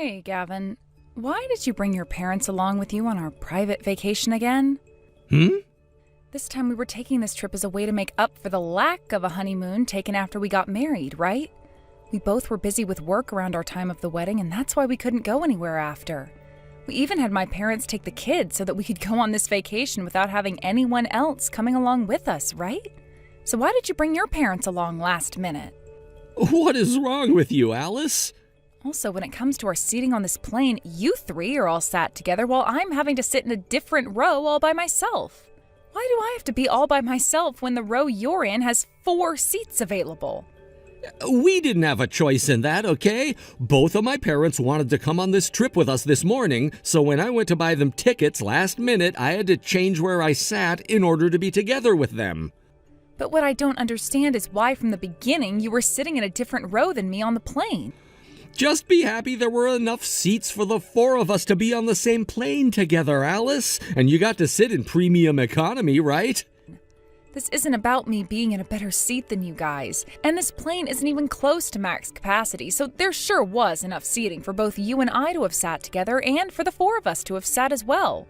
Hey, Gavin. Why did you bring your parents along with you on our private vacation again? This time we were taking this trip as a way to make up for the lack of a honeymoon taken after we got married, right? We both were busy with work around our time of the wedding, and that's why we couldn't go anywhere after. We even had my parents take the kids so that we could go on this vacation without having anyone else coming along with us, right? So why did you bring your parents along last minute? What is wrong with you, Alice? Also, when it comes to our seating on this plane, you three are all sat together while I'm having to sit in a different row all by myself. Why do I have to be all by myself when the row you're in has 4 seats available? We didn't have a choice in that, okay? Both of my parents wanted to come on this trip with us this morning, so when I went to buy them tickets last minute, I had to change where I sat in order to be together with them. But what I don't understand is why from the beginning you were sitting in a different row than me on the plane. Just be happy there were enough seats for the 4 of us to be on the same plane together, Alice. And you got to sit in premium economy, right? This isn't about me being in a better seat than you guys. And this plane isn't even close to max capacity, so there sure was enough seating for both you and I to have sat together and for the 4 of us to have sat as well.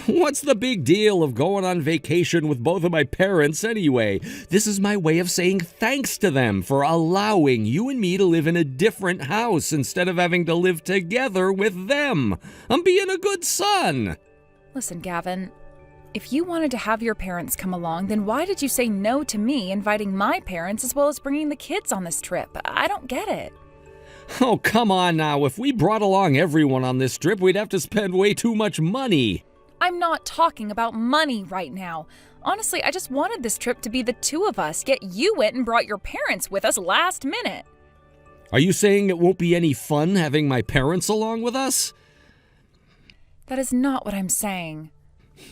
What's the big deal of going on vacation with both of my parents anyway? This is my way of saying thanks to them for allowing you and me to live in a different house instead of having to live together with them. I'm being a good son. Listen, Gavin, if you wanted to have your parents come along, then why did you say no to me inviting my parents as well as bringing the kids on this trip? I don't get it. Oh, come on now. If we brought along everyone on this trip, we'd have to spend way too much money. I'm not talking about money right now. Honestly, I just wanted this trip to be the 2 of us, yet you went and brought your parents with us last minute. Are you saying it won't be any fun having my parents along with us? That is not what I'm saying.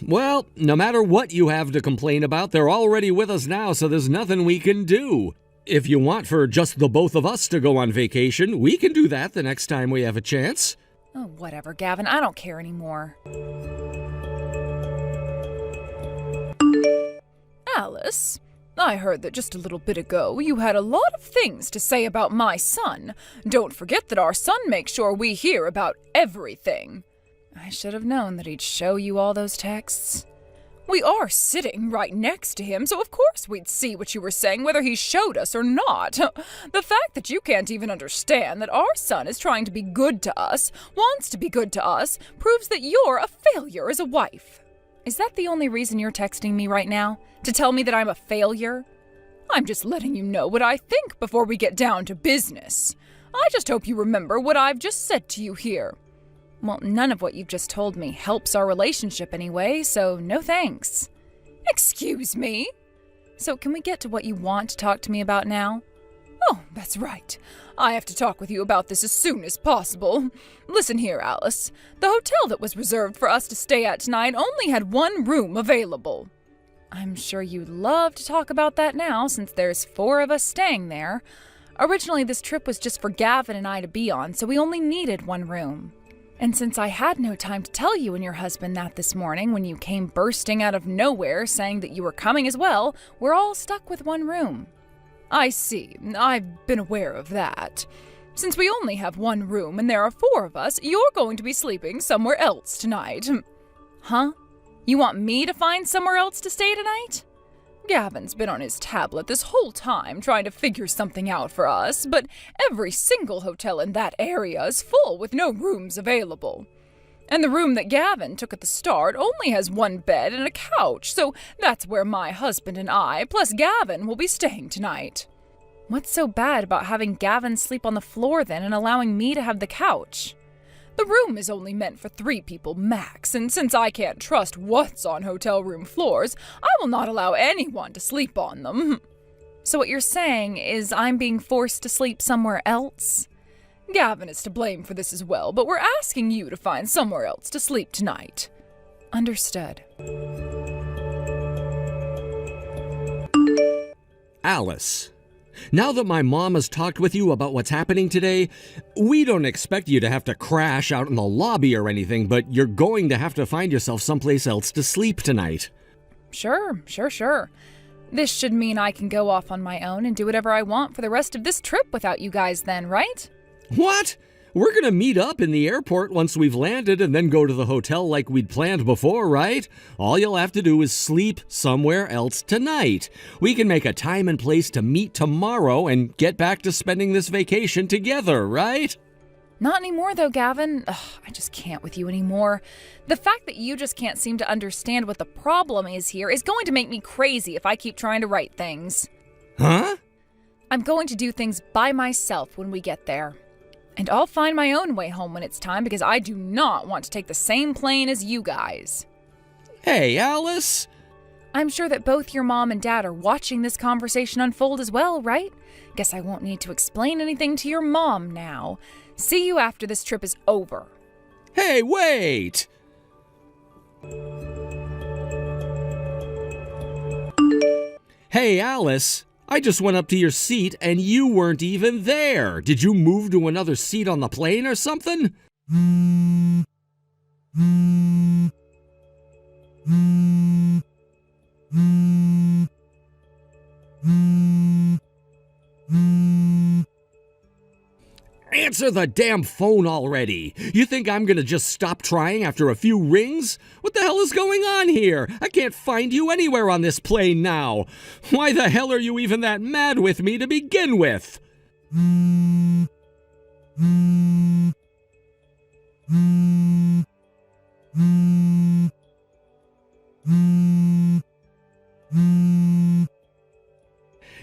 Well, no matter what you have to complain about, they're already with us now, so there's nothing we can do. If you want for just the both of us to go on vacation, we can do that the next time we have a chance. Oh, whatever, Gavin. I don't care anymore. Alice, I heard that just a little bit ago you had a lot of things to say about my son. Don't forget that our son makes sure we hear about everything. I should have known that he'd show you all those texts. We are sitting right next to him, so of course we'd see what you were saying whether he showed us or not. The fact that you can't even understand that our son is trying to be good to us, wants to be good to us, proves that you're a failure as a wife. Is that the only reason you're texting me right now? To tell me that I'm a failure? I'm just letting you know what I think before we get down to business. I just hope you remember what I've just said to you here. Well, none of what you've just told me helps our relationship anyway, so no thanks. Excuse me? So can we get to what you want to talk to me about now? Oh, that's right. I have to talk with you about this as soon as possible. Listen here, Alice. The hotel that was reserved for us to stay at tonight only had 1 room available. I'm sure you'd love to talk about that now, since there's 4 of us staying there. Originally, this trip was just for Gavin and I to be on, so we only needed 1 room. And since I had no time to tell you and your husband that this morning when you came bursting out of nowhere saying that you were coming as well, we're all stuck with 1 room. I see. I've been aware of that. Since we only have 1 room and there are 4 of us, you're going to be sleeping somewhere else tonight. Huh? You want me to find somewhere else to stay tonight? Gavin's been on his tablet this whole time trying to figure something out for us, but every single hotel in that area is full with no rooms available. And the room that Gavin took at the start only has 1 bed and a couch, so that's where my husband and I, plus Gavin, will be staying tonight. What's so bad about having Gavin sleep on the floor then and allowing me to have the couch? The room is only meant for 3 people max, and since I can't trust what's on hotel room floors, I will not allow anyone to sleep on them. So what you're saying is I'm being forced to sleep somewhere else? Gavin is to blame for this as well, but we're asking you to find somewhere else to sleep tonight. Understood. Alice, now that my mom has talked with you about what's happening today, we don't expect you to have to crash out in the lobby or anything, but you're going to have to find yourself someplace else to sleep tonight. Sure. This should mean I can go off on my own and do whatever I want for the rest of this trip without you guys then, right? What? We're gonna meet up in the airport once we've landed and then go to the hotel like we'd planned before, right? All you'll have to do is sleep somewhere else tonight. We can make a time and place to meet tomorrow and get back to spending this vacation together, right? Not anymore, though, Gavin. Ugh, I just can't with you anymore. The fact that you just can't seem to understand what the problem is here is going to make me crazy if I keep trying to write things. Huh? I'm going to do things by myself when we get there. And I'll find my own way home when it's time because I do not want to take the same plane as you guys. Hey, Alice! I'm sure that both your mom and dad are watching this conversation unfold as well, right? Guess I won't need to explain anything to your mom now. See you after this trip is over. Hey, wait! Hey, Alice! I just went up to your seat and you weren't even there. Did you move to another seat on the plane or something? Answer the damn phone already! You think I'm gonna just stop trying after a few rings? What the hell is going on here? I can't find you anywhere on this plane now. Why the hell are you even that mad with me to begin with?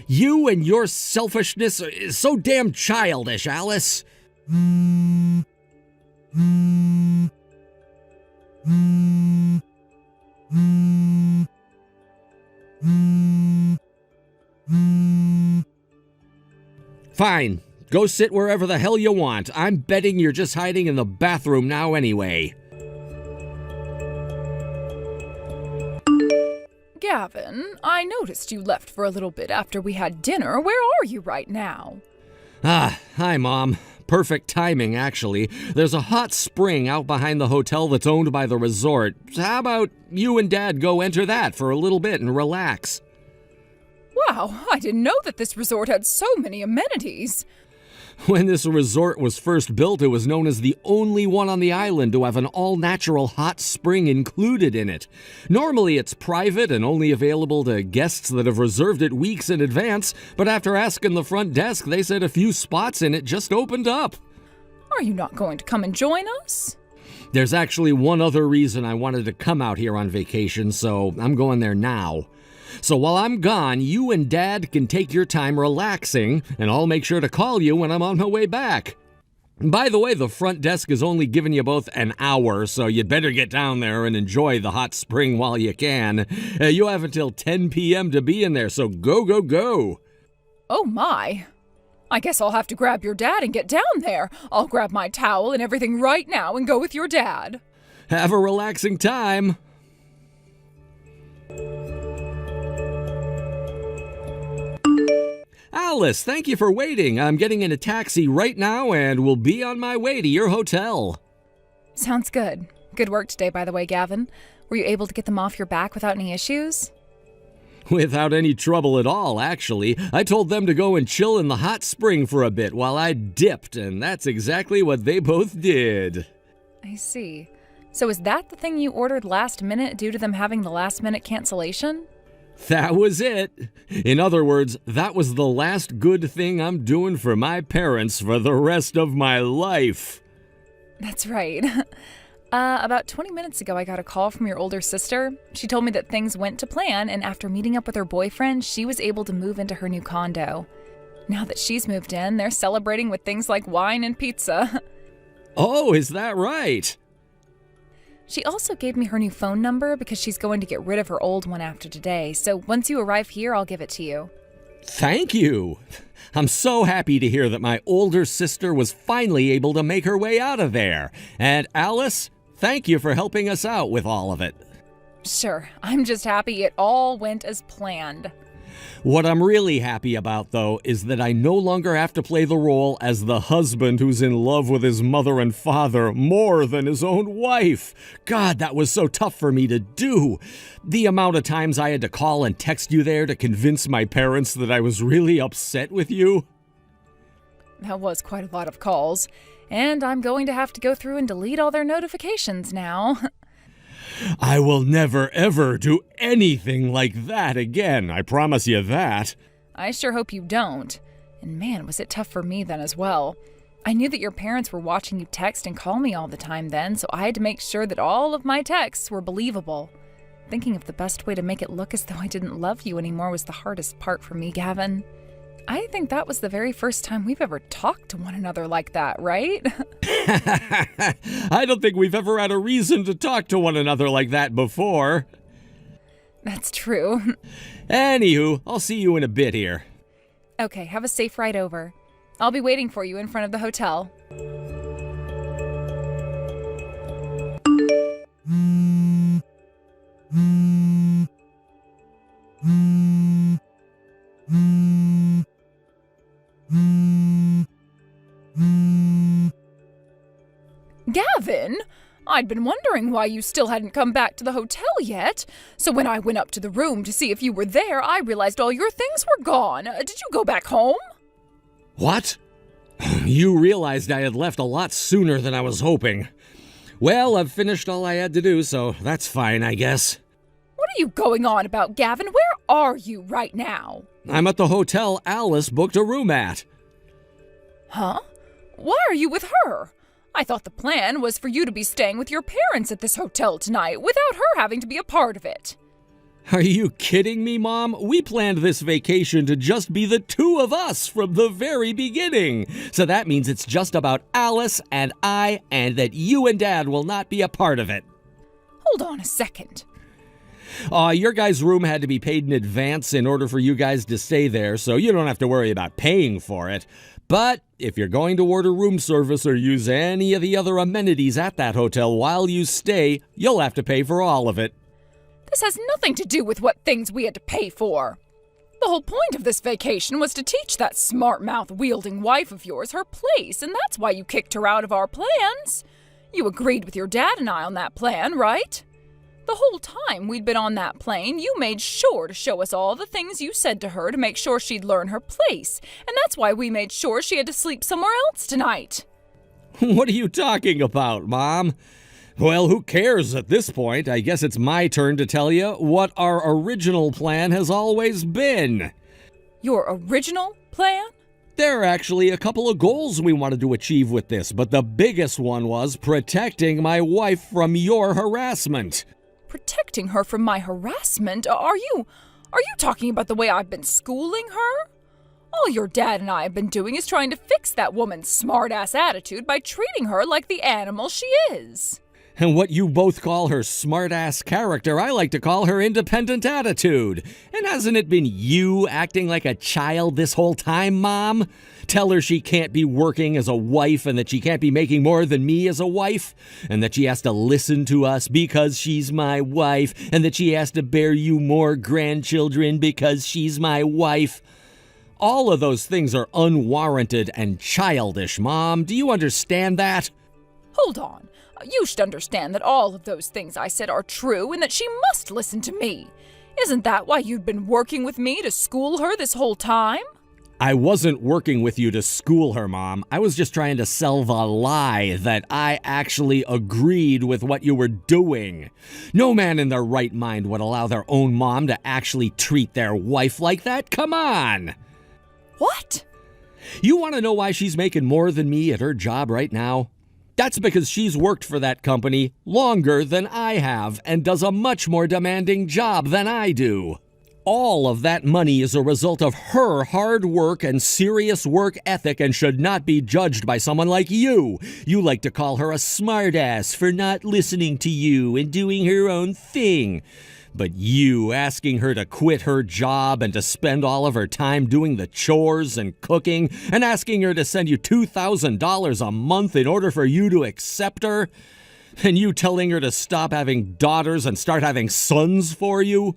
You and your selfishness is so damn childish, Alice. Fine. Go sit wherever the hell you want. I'm betting you're just hiding in the bathroom now anyway. Gavin, I noticed you left for a little bit after we had dinner. Where are you right now? Hi, Mom. Perfect timing, actually. There's a hot spring out behind the hotel that's owned by the resort. How about you and Dad go enter that for a little bit and relax? Wow, I didn't know that this resort had so many amenities. When this resort was first built, it was known as the only one on the island to have an all-natural hot spring included in it. Normally, it's private and only available to guests that have reserved it weeks in advance, but after asking the front desk, they said a few spots in it just opened up. Are you not going to come and join us? There's actually one other reason I wanted to come out here on vacation, so I'm going there now. So while I'm gone, you and Dad can take your time relaxing, and I'll make sure to call you when I'm on my way back. By the way, the front desk is only giving you both an hour, so you'd better get down there and enjoy the hot spring while you can. You have until 10 p.m. to be in there, so go, go, go. Oh my. I guess I'll have to grab your dad and get down there. I'll grab my towel and everything right now and go with your dad. Have a relaxing time. Alice, thank you for waiting. I'm getting in a taxi right now and will be on my way to your hotel. Sounds good. Good work today, by the way, Gavin. Were you able to get them off your back without any issues? Without any trouble at all, actually. I told them to go and chill in the hot spring for a bit while I dipped, and that's exactly what they both did. I see. So is that the thing you ordered last minute due to them having the last minute cancellation? That was it. In other words, that was the last good thing I'm doing for my parents for the rest of my life. That's right. About 20 minutes ago, I got a call from your older sister. She told me that things went to plan, and after meeting up with her boyfriend, she was able to move into her new condo. Now that she's moved in, they're celebrating with things like wine and pizza. Oh, is that right? She also gave me her new phone number because she's going to get rid of her old one after today, so once you arrive here, I'll give it to you. Thank you. I'm so happy to hear that my older sister was finally able to make her way out of there. And Alice, thank you for helping us out with all of it. Sure, I'm just happy it all went as planned. What I'm really happy about, though, is that I no longer have to play the role as the husband who's in love with his mother and father more than his own wife. God, that was so tough for me to do. The amount of times I had to call and text you there to convince my parents that I was really upset with you. That was quite a lot of calls, and I'm going to have to go through and delete all their notifications now. I will never ever do anything like that again, I promise you that. I sure hope you don't. And man, was it tough for me then as well. I knew that your parents were watching you text and call me all the time then, so I had to make sure that all of my texts were believable. Thinking of the best way to make it look as though I didn't love you anymore was the hardest part for me, Gavin. I think that was the very first time we've ever talked to one another like that, right? I don't think we've ever had a reason to talk to one another like that before. That's true. Anywho, I'll see you in a bit here. Okay, have a safe ride over. I'll be waiting for you in front of the hotel. Gavin, I'd been wondering why you still hadn't come back to the hotel yet. So when I went up to the room to see if you were there, I realized all your things were gone. Did you go back home? What? You realized I had left a lot sooner than I was hoping. Well, I've finished all I had to do, so that's fine, I guess. What are you going on about, Gavin? Where are you right now? I'm at the hotel Alice booked a room at. Huh? Why are you with her? I thought the plan was for you to be staying with your parents at this hotel tonight without her having to be a part of it. Are you kidding me, Mom? We planned this vacation to just be the two of us from the very beginning. So that means it's just about Alice and I, and that you and Dad will not be a part of it. Hold on a second. Your guys' room had to be paid in advance in order for you guys to stay there, so you don't have to worry about paying for it. But if you're going to order room service or use any of the other amenities at that hotel while you stay, you'll have to pay for all of it. This has nothing to do with what things we had to pay for. The whole point of this vacation was to teach that smart-mouth-wielding wife of yours her place, and that's why you kicked her out of our plans. You agreed with your dad and I on that plan, right? The whole time we'd been on that plane, you made sure to show us all the things you said to her to make sure she'd learn her place, and that's why we made sure she had to sleep somewhere else tonight. What are you talking about, Mom? Well, who cares at this point? I guess it's my turn to tell you what our original plan has always been. Your original plan? There are actually a couple of goals we wanted to achieve with this, but the biggest one was protecting my wife from your harassment. Protecting her from my harassment? Are you talking about the way I've been schooling her? All your dad and I have been doing is trying to fix that woman's smart-ass attitude by treating her like the animal she is. And what you both call her smart-ass character, I like to call her independent attitude. And hasn't it been you acting like a child this whole time, Mom? Tell her she can't be working as a wife and that she can't be making more than me as a wife, and that she has to listen to us because she's my wife, and that she has to bear you more grandchildren because she's my wife. All of those things are unwarranted and childish, Mom. Do you understand that? Hold on. You should understand that all of those things I said are true and that she must listen to me. Isn't that why you'd been working with me to school her this whole time? I wasn't working with you to school her, Mom. I was just trying to sell the lie that I actually agreed with what you were doing. No man in their right mind would allow their own mom to actually treat their wife like that. Come on! What? You want to know why she's making more than me at her job right now? That's because she's worked for that company longer than I have and does a much more demanding job than I do. All of that money is a result of her hard work and serious work ethic and should not be judged by someone like you. You like to call her a smartass for not listening to you and doing her own thing. But you asking her to quit her job and to spend all of her time doing the chores and cooking and asking her to send you $2,000 a month in order for you to accept her, and you telling her to stop having daughters and start having sons for you,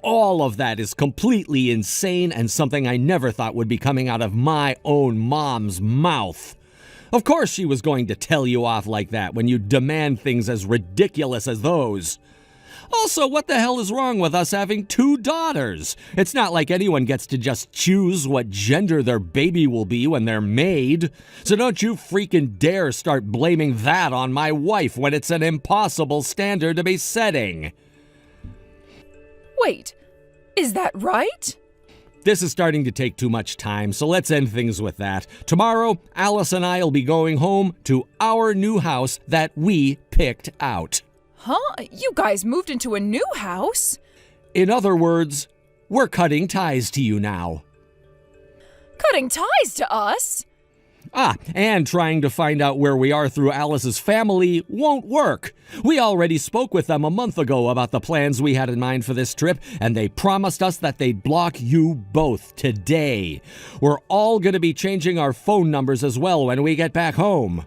all of that is completely insane and something I never thought would be coming out of my own mom's mouth. Of course she was going to tell you off like that when you demand things as ridiculous as those. Also, what the hell is wrong with us having 2 daughters? It's not like anyone gets to just choose what gender their baby will be when they're made. So don't you freaking dare start blaming that on my wife when it's an impossible standard to be setting. Wait, is that right? This is starting to take too much time, so let's end things with that. Tomorrow, Alice and I will be going home to our new house that we picked out. Huh? You guys moved into a new house? In other words, we're cutting ties to you now. Cutting ties to us? And trying to find out where we are through Alice's family won't work. We already spoke with them a month ago about the plans we had in mind for this trip, and they promised us that they'd block you both today. We're all going to be changing our phone numbers as well when we get back home.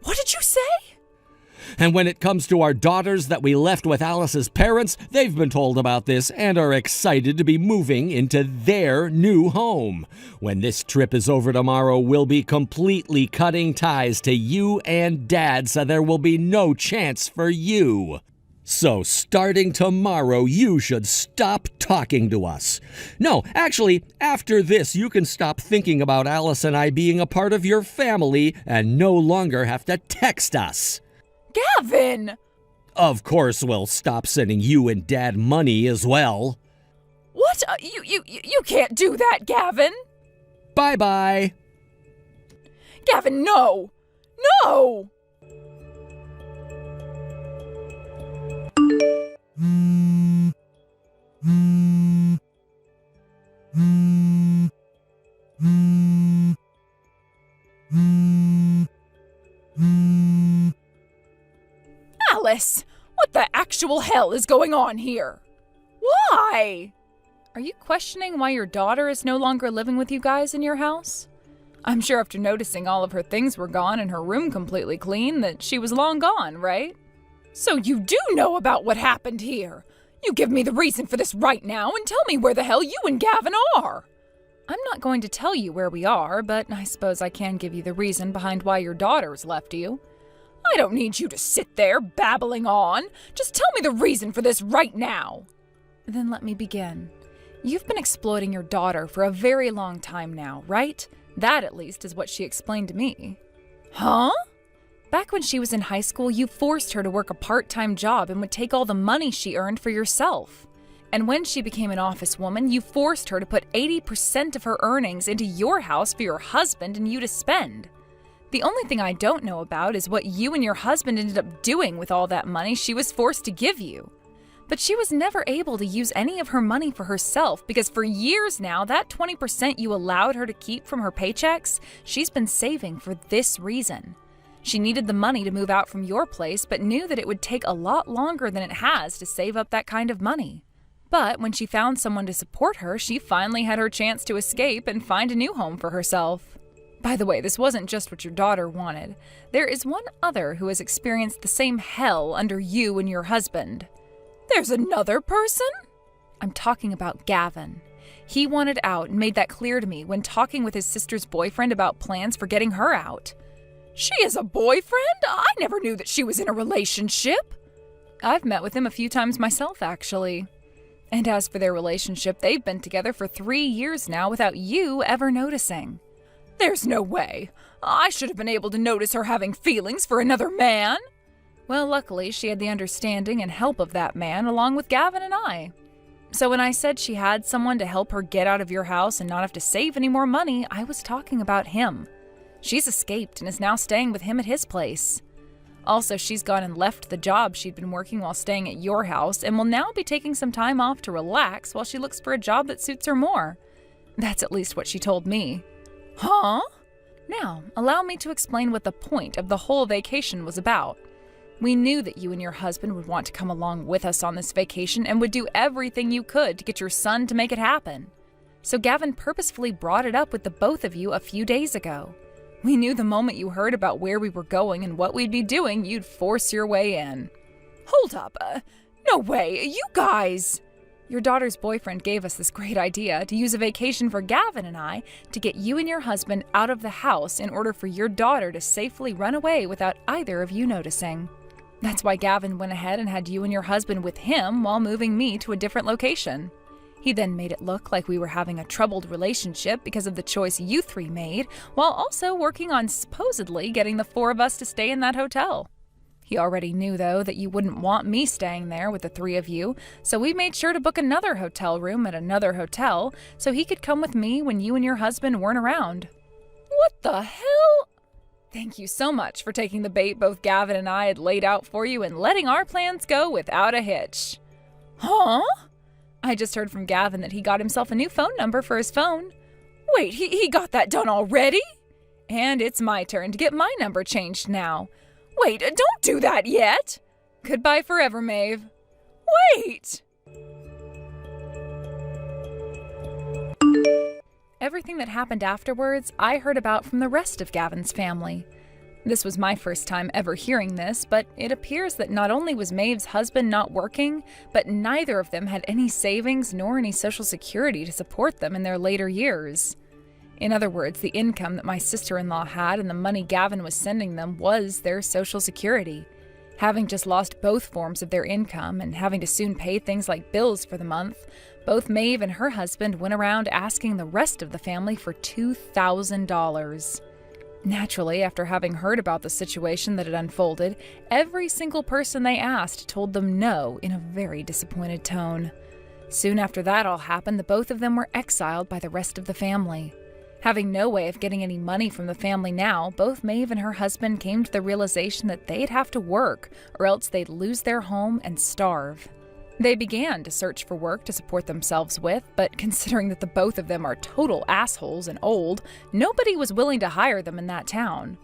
What did you say? And when it comes to our daughters that we left with Alice's parents, they've been told about this and are excited to be moving into their new home. When this trip is over tomorrow, we'll be completely cutting ties to you and Dad, so there will be no chance for you. So starting tomorrow, you should stop talking to us. No, actually, after this, you can stop thinking about Alice and I being a part of your family and no longer have to text us. Gavin! Of course we'll stop sending you and Dad money as well. What? You can't do that, Gavin! Bye-bye. Gavin, no! No! Alice, what the actual hell is going on here? Why? Are you questioning why your daughter is no longer living with you guys in your house? I'm sure after noticing all of her things were gone and her room completely clean that she was long gone, right? So you do know about what happened here. You give me the reason for this right now and tell me where the hell you and Gavin are. I'm not going to tell you where we are, but I suppose I can give you the reason behind why your daughter's left you. I don't need you to sit there babbling on. Just tell me the reason for this right now. Then let me begin. You've been exploiting your daughter for a very long time now, right? That, at least, is what she explained to me. Huh? Back when she was in high school, you forced her to work a part-time job and would take all the money she earned for yourself. And when she became an office woman, you forced her to put 80% of her earnings into your house for your husband and you to spend. The only thing I don't know about is what you and your husband ended up doing with all that money she was forced to give you. But she was never able to use any of her money for herself because for years now, that 20% you allowed her to keep from her paychecks, she's been saving for this reason. She needed the money to move out from your place, but knew that it would take a lot longer than it has to save up that kind of money. But when she found someone to support her, she finally had her chance to escape and find a new home for herself. By the way, this wasn't just what your daughter wanted. There is one other who has experienced the same hell under you and your husband. There's another person? I'm talking about Gavin. He wanted out and made that clear to me when talking with his sister's boyfriend about plans for getting her out. She has a boyfriend? I never knew that she was in a relationship. I've met with him a few times myself, actually. And as for their relationship, they've been together for 3 years now without you ever noticing. There's no way. I should have been able to notice her having feelings for another man. Well, luckily, she had the understanding and help of that man along with Gavin and I. So when I said she had someone to help her get out of your house and not have to save any more money, I was talking about him. She's escaped and is now staying with him at his place. Also, she's gone and left the job she'd been working while staying at your house and will now be taking some time off to relax while she looks for a job that suits her more. That's at least what she told me. Huh? Now, allow me to explain what the point of the whole vacation was about. We knew that you and your husband would want to come along with us on this vacation and would do everything you could to get your son to make it happen. So Gavin purposefully brought it up with the both of you a few days ago. We knew the moment you heard about where we were going and what we'd be doing, you'd force your way in. Hold up. No way. You guys... Your daughter's boyfriend gave us this great idea to use a vacation for Gavin and I to get you and your husband out of the house in order for your daughter to safely run away without either of you noticing. That's why Gavin went ahead and had you and your husband with him while moving me to a different location. He then made it look like we were having a troubled relationship because of the choice you three made, while also working on supposedly getting the four of us to stay in that hotel. He already knew, though, that you wouldn't want me staying there with the three of you, so we made sure to book another hotel room at another hotel so he could come with me when you and your husband weren't around. What the hell? Thank you so much for taking the bait both Gavin and I had laid out for you and letting our plans go without a hitch. Huh? I just heard from Gavin that he got himself a new phone number for his phone. Wait, he got that done already? And it's my turn to get my number changed now. Wait, don't do that yet! Goodbye forever, Maeve. Wait! Everything that happened afterwards, I heard about from the rest of Gavin's family. This was my first time ever hearing this, but it appears that not only was Maeve's husband not working, but neither of them had any savings nor any social security to support them in their later years. In other words, the income that my sister-in-law had and the money Gavin was sending them was their social security. Having just lost both forms of their income and having to soon pay things like bills for the month, both Maeve and her husband went around asking the rest of the family for $2,000. Naturally, after having heard about the situation that had unfolded, every single person they asked told them no in a very disappointed tone. Soon after that all happened, the both of them were exiled by the rest of the family. Having no way of getting any money from the family now, both Maeve and her husband came to the realization that they'd have to work, or else they'd lose their home and starve. They began to search for work to support themselves with, but considering that the both of them are total assholes and old, nobody was willing to hire them in that town.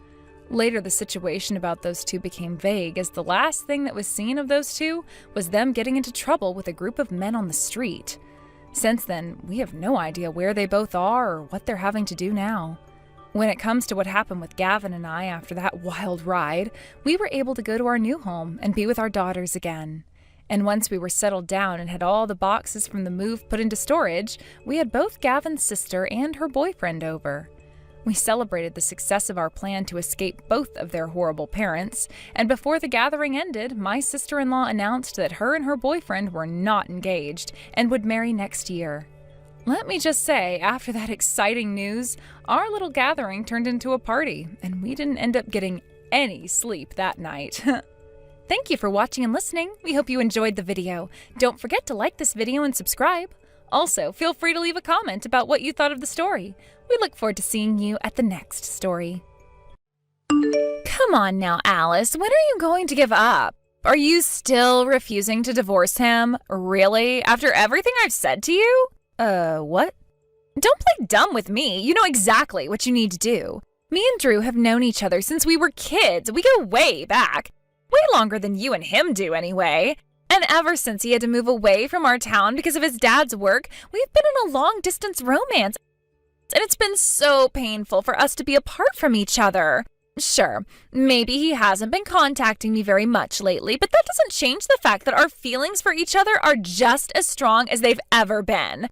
Later, the situation about those two became vague, as the last thing that was seen of those two was them getting into trouble with a group of men on the street. Since then, we have no idea where they both are or what they're having to do now. When it comes to what happened with Gavin and I after that wild ride, we were able to go to our new home and be with our daughters again. And once we were settled down and had all the boxes from the move put into storage, we had both Gavin's sister and her boyfriend over. We celebrated the success of our plan to escape both of their horrible parents, and before the gathering ended, my sister-in-law announced that her and her boyfriend were not engaged and would marry next year. Let me just say, after that exciting news, our little gathering turned into a party, and we didn't end up getting any sleep that night. Thank you for watching and listening. We hope you enjoyed the video. Don't forget to like this video and subscribe. Also, feel free to leave a comment about what you thought of the story. We look forward to seeing you at the next story. Come on now, Alice. When are you going to give up? Are you still refusing to divorce him? Really? After everything I've said to you? What? Don't play dumb with me. You know exactly what you need to do. Me and Drew have known each other since we were kids. We go way back. Way longer than you and him do, anyway. And ever since he had to move away from our town because of his dad's work, we've been in a long-distance romance. And it's been so painful for us to be apart from each other. Sure, maybe he hasn't been contacting me very much lately, but that doesn't change the fact that our feelings for each other are just as strong as they've ever been.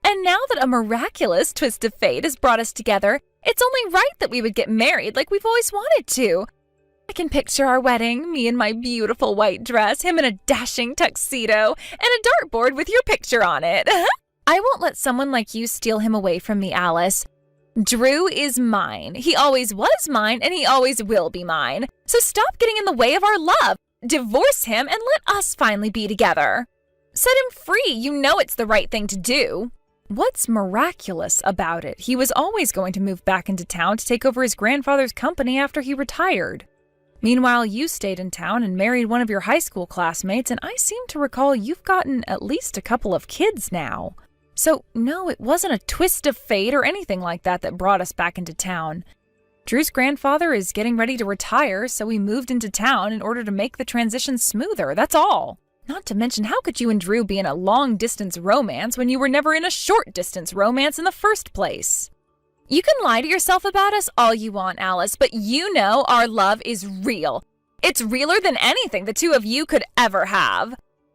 And now that a miraculous twist of fate has brought us together, it's only right that we would get married like we've always wanted to. I can picture our wedding, me in my beautiful white dress, him in a dashing tuxedo, and a dartboard with your picture on it. I won't let someone like you steal him away from me, Alice. Drew is mine. He always was mine, and he always will be mine. So stop getting in the way of our love. Divorce him and let us finally be together. Set him free. You know it's the right thing to do. What's miraculous about it? He was always going to move back into town to take over his grandfather's company after he retired. Meanwhile, you stayed in town and married one of your high school classmates, and I seem to recall you've gotten at least a couple of kids now. So, no, it wasn't a twist of fate or anything like that brought us back into town. Drew's grandfather is getting ready to retire, so we moved into town in order to make the transition smoother, that's all. Not to mention, how could you and Drew be in a long-distance romance when you were never in a short-distance romance in the first place? You can lie to yourself about us all you want, Alice, but you know our love is real. It's realer than anything the two of you could ever have.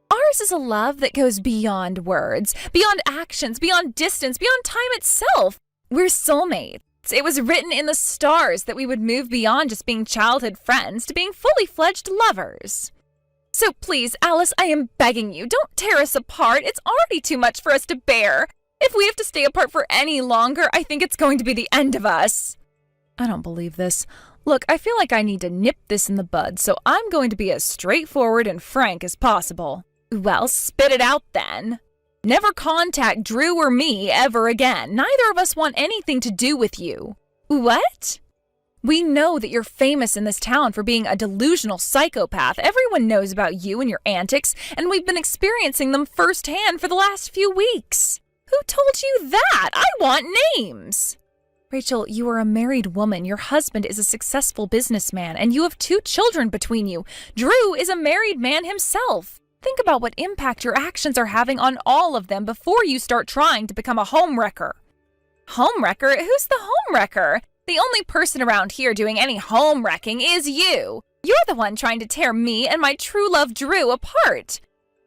Ours is a love that goes beyond words, beyond actions, beyond distance, beyond time itself. We're soulmates. It was written in the stars that we would move beyond just being childhood friends to being fully fledged lovers. So please, Alice, I am begging you, don't tear us apart. It's already too much for us to bear. If we have to stay apart for any longer, I think it's going to be the end of us. I don't believe this. Look, I feel like I need to nip this in the bud, so I'm going to be as straightforward and frank as possible. Well, spit it out then. Never contact Drew or me ever again. Neither of us want anything to do with you. What? We know that you're famous in this town for being a delusional psychopath. Everyone knows about you and your antics, and we've been experiencing them firsthand for the last few weeks. Who told you that? I want names. Rachel, you are a married woman. Your husband is a successful businessman, and you have 2 children between you. Drew is a married man himself. Think about what impact your actions are having on all of them before you start trying to become a homewrecker. Homewrecker? Who's the homewrecker? The only person around here doing any home-wrecking is you. You're the one trying to tear me and my true love Drew apart.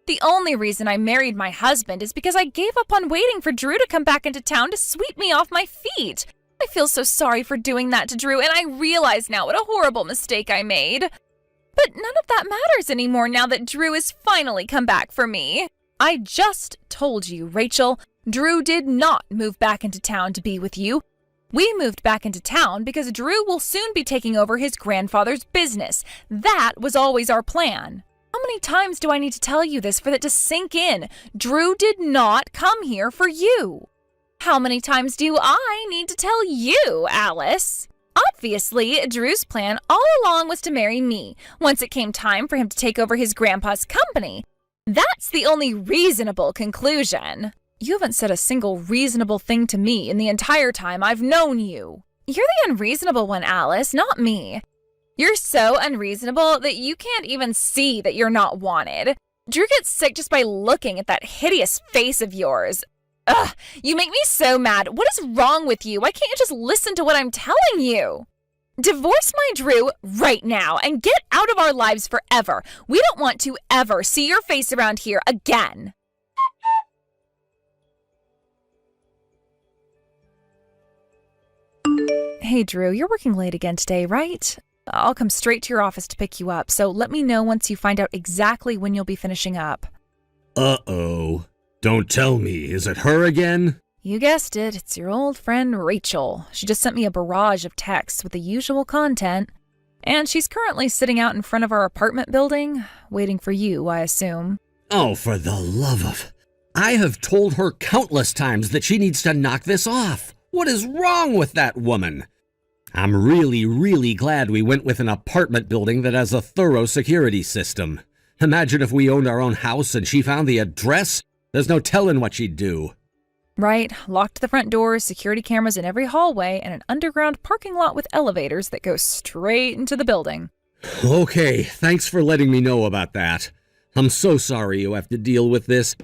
The only reason I married my husband is because I gave up on waiting for Drew to come back into town to sweep me off my feet. I feel so sorry for doing that to Drew, and I realize now what a horrible mistake I made. But none of that matters anymore now that Drew has finally come back for me. I just told you, Rachel, Drew did not move back into town to be with you. We moved back into town because Drew will soon be taking over his grandfather's business. That was always our plan. How many times do I need to tell you this for that to sink in? Drew did not come here for you. How many times do I need to tell you, Alice? Obviously, Drew's plan all along was to marry me once it came time for him to take over his grandpa's company. That's the only reasonable conclusion. You haven't said a single reasonable thing to me in the entire time I've known you. You're the unreasonable one, Alice, not me. You're so unreasonable that you can't even see that you're not wanted. Drew gets sick just by looking at that hideous face of yours. Ugh, you make me so mad. What is wrong with you? Why can't you just listen to what I'm telling you? Divorce my Drew right now and get out of our lives forever. We don't want to ever see your face around here again. Hey, Drew, you're working late again today, right? I'll come straight to your office to pick you up, so let me know once you find out exactly when you'll be finishing up. Uh-oh. Don't tell me. Is it her again? You guessed it. It's your old friend, Rachel. She just sent me a barrage of texts with the usual content. And she's currently sitting out in front of our apartment building, waiting for you, I assume. Oh, for the love of... I have told her countless times that she needs to knock this off. What is wrong with that woman? I'm really glad we went with an apartment building that has a thorough security system. Imagine if we owned our own house and she found the address. There's no telling what she'd do. Right, locked the front doors, security cameras in every hallway, and an underground parking lot with elevators that go straight into the building. Okay, thanks for letting me know about that. I'm so sorry you have to deal with this.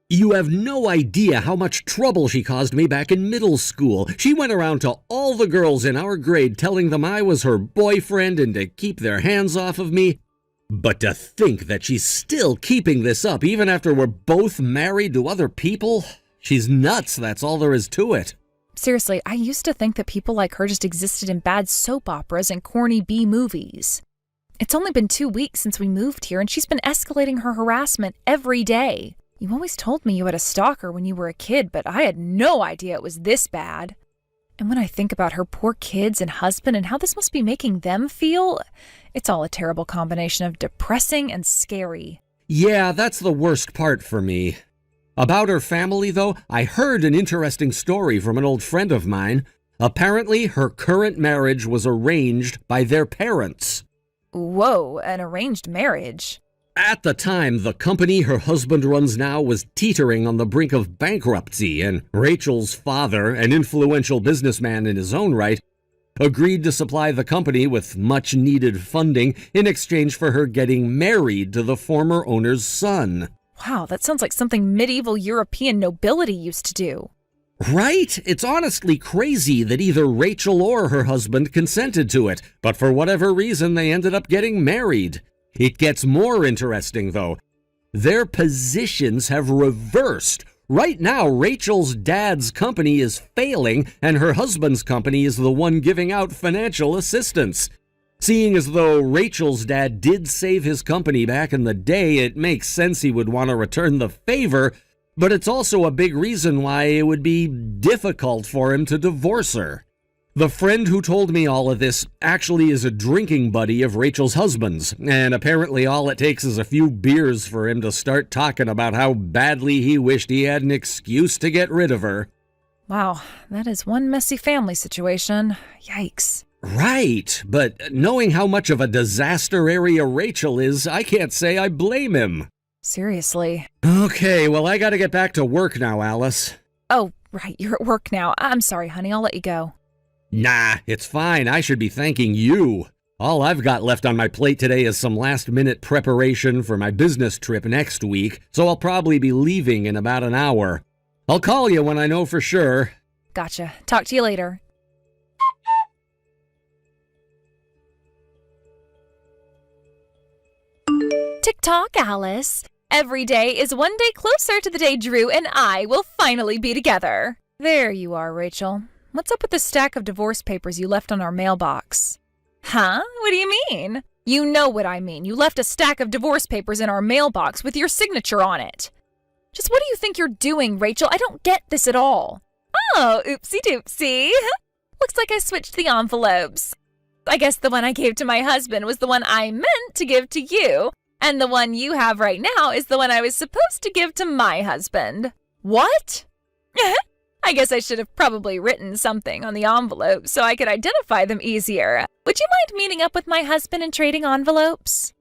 You have no idea how much trouble she caused me back in middle school. She went around to all the girls in our grade telling them I was her boyfriend and to keep their hands off of me. But to think that she's still keeping this up even after we're both married to other people? She's nuts, that's all there is to it. Seriously, I used to think that people like her just existed in bad soap operas and corny B movies. It's only been 2 weeks since we moved here, and she's been escalating her harassment every day. You always told me you had a stalker when you were a kid, but I had no idea it was this bad. And when I think about her poor kids and husband and how this must be making them feel, it's all a terrible combination of depressing and scary. Yeah, that's the worst part for me. About her family, though, I heard an interesting story from an old friend of mine. Apparently, her current marriage was arranged by their parents. Whoa, an arranged marriage? At the time, the company her husband runs now was teetering on the brink of bankruptcy, and Rachel's father, an influential businessman in his own right, agreed to supply the company with much-needed funding in exchange for her getting married to the former owner's son. Wow, that sounds like something medieval European nobility used to do. Right? It's honestly crazy that either Rachel or her husband consented to it, but for whatever reason they ended up getting married. It gets more interesting, though. Their positions have reversed. Right now, Rachel's dad's company is failing, and her husband's company is the one giving out financial assistance. Seeing as though Rachel's dad did save his company back in the day, it makes sense he would want to return the favor, but it's also a big reason why it would be difficult for him to divorce her. The friend who told me all of this actually is a drinking buddy of Rachel's husband's, and apparently all it takes is a few beers for him to start talking about how badly he wished he had an excuse to get rid of her. Wow, that is one messy family situation. Yikes. Right, but knowing how much of a disaster area Rachel is, I can't say I blame him. Seriously. Okay, well, I gotta get back to work now, Alice. Oh, right, you're at work now. I'm sorry, honey, I'll let you go. Nah, it's fine. I should be thanking you. All I've got left on my plate today is some last-minute preparation for my business trip next week, so I'll probably be leaving in about an hour. I'll call you when I know for sure. Gotcha. Talk to you later. Tick-tock, Alice. Every day is one day closer to the day Drew and I will finally be together. There you are, Rachel. What's up with the stack of divorce papers you left on our mailbox? Huh? What do you mean? You know what I mean. You left a stack of divorce papers in our mailbox with your signature on it. Just what do you think you're doing, Rachel? I don't get this at all. Oh, oopsie-doopsie. Looks like I switched the envelopes. I guess the one I gave to my husband was the one I meant to give to you, and the one you have right now is the one I was supposed to give to my husband. What? I guess I should have probably written something on the envelope so I could identify them easier. Would you mind meeting up with my husband and trading envelopes?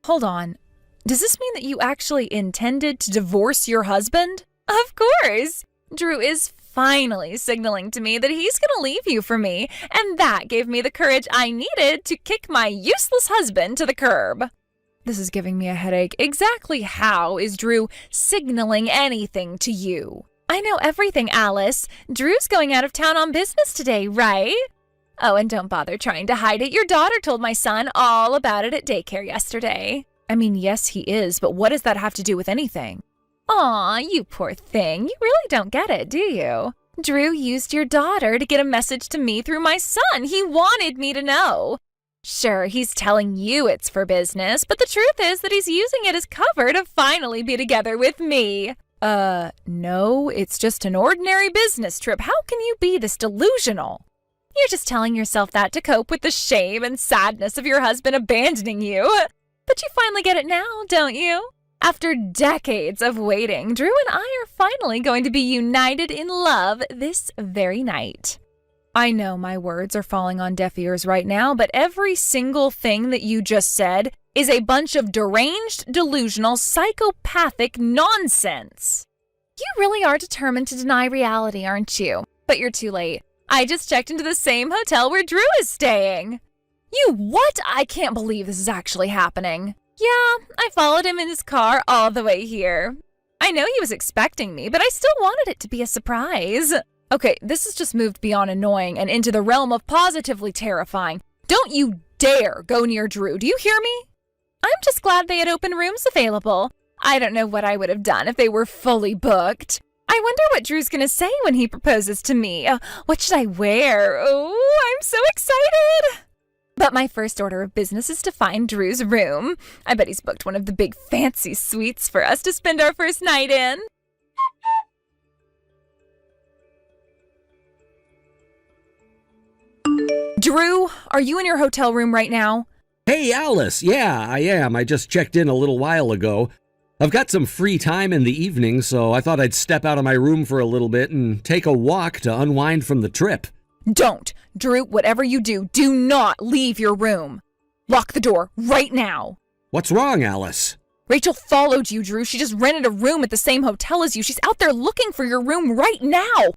Hold on. Does this mean that you actually intended to divorce your husband? Of course. Drew is finally signaling to me that he's going to leave you for me, and that gave me the courage I needed to kick my useless husband to the curb. This is giving me a headache. Exactly how is Drew signaling anything to you? I know everything, Alice. Drew's going out of town on business today, right? Oh, and don't bother trying to hide it. Your daughter told my son all about it at daycare yesterday. I mean, yes, he is, but what does that have to do with anything? Aw, you poor thing. You really don't get it, do you? Drew used your daughter to get a message to me through my son. He wanted me to know. Sure, he's telling you it's for business, but the truth is that he's using it as cover to finally be together with me. No, it's just an ordinary business trip. How can you be this delusional? You're just telling yourself that to cope with the shame and sadness of your husband abandoning you. But you finally get it now, don't you? After decades of waiting, Drew and I are finally going to be united in love this very night. I know my words are falling on deaf ears right now, but every single thing that you just said is a bunch of deranged, delusional, psychopathic nonsense. You really are determined to deny reality, aren't you? But you're too late. I just checked into the same hotel where Drew is staying. You what? I can't believe this is actually happening. Yeah, I followed him in his car all the way here. I know he was expecting me, but I still wanted it to be a surprise. Okay, this has just moved beyond annoying and into the realm of positively terrifying. Don't you dare go near Drew, do you hear me? I'm just glad they had open rooms available. I don't know what I would have done if they were fully booked. I wonder what Drew's gonna say when he proposes to me. What should I wear? Oh, I'm so excited! But my first order of business is to find Drew's room. I bet he's booked one of the big fancy suites for us to spend our first night in. Drew, are you in your hotel room right now? Hey, Alice. Yeah, I am. I just checked in a little while ago. I've got some free time in the evening, so I thought I'd step out of my room for a little bit and take a walk to unwind from the trip. Don't. Drew, whatever you do, do not leave your room. Lock the door right now. What's wrong, Alice? Rachel followed you, Drew. She just rented a room at the same hotel as you. She's out there looking for your room right now.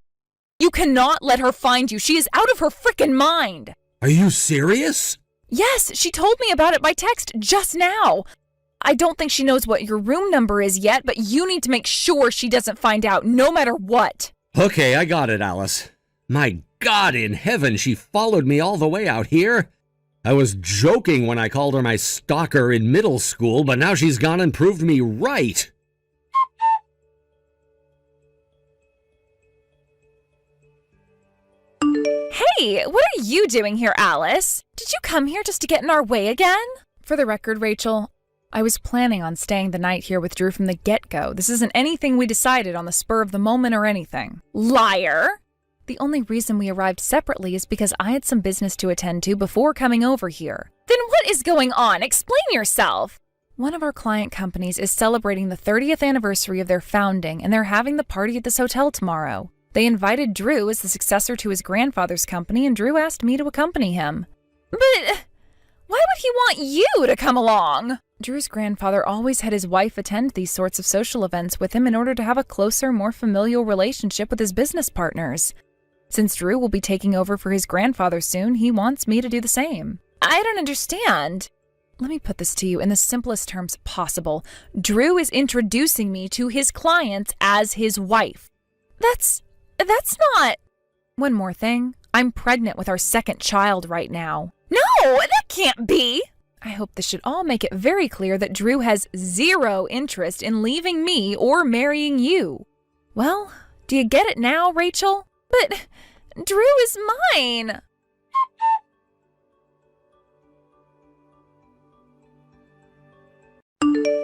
You cannot let her find you. She is out of her frickin' mind. Are you serious? Yes, she told me about it by text just now. I don't think she knows what your room number is yet, but you need to make sure she doesn't find out, no matter what. Okay, I got it, Alice. My God in heaven, she followed me all the way out here. I was joking when I called her my stalker in middle school, but now she's gone and proved me right. Hey, what are you doing here, Alice? Did you come here just to get in our way again? For the record, Rachel, I was planning on staying the night here with Drew from the get-go. This isn't anything we decided on the spur of the moment or anything. Liar! The only reason we arrived separately is because I had some business to attend to before coming over here. Then what is going on? Explain yourself. One of our client companies is celebrating the 30th anniversary of their founding, and they're having the party at this hotel tomorrow. They invited Drew as the successor to his grandfather's company, and Drew asked me to accompany him. But why would he want you to come along? Drew's grandfather always had his wife attend these sorts of social events with him in order to have a closer, more familial relationship with his business partners. Since Drew will be taking over for his grandfather soon, he wants me to do the same. I don't understand. Let me put this to you in the simplest terms possible. Drew is introducing me to his clients as his wife. That's not... One more thing. I'm pregnant with our second child right now. No, that can't be. I hope this should all make it very clear that Drew has zero interest in leaving me or marrying you. Well, do you get it now, Rachel? But Drew is mine.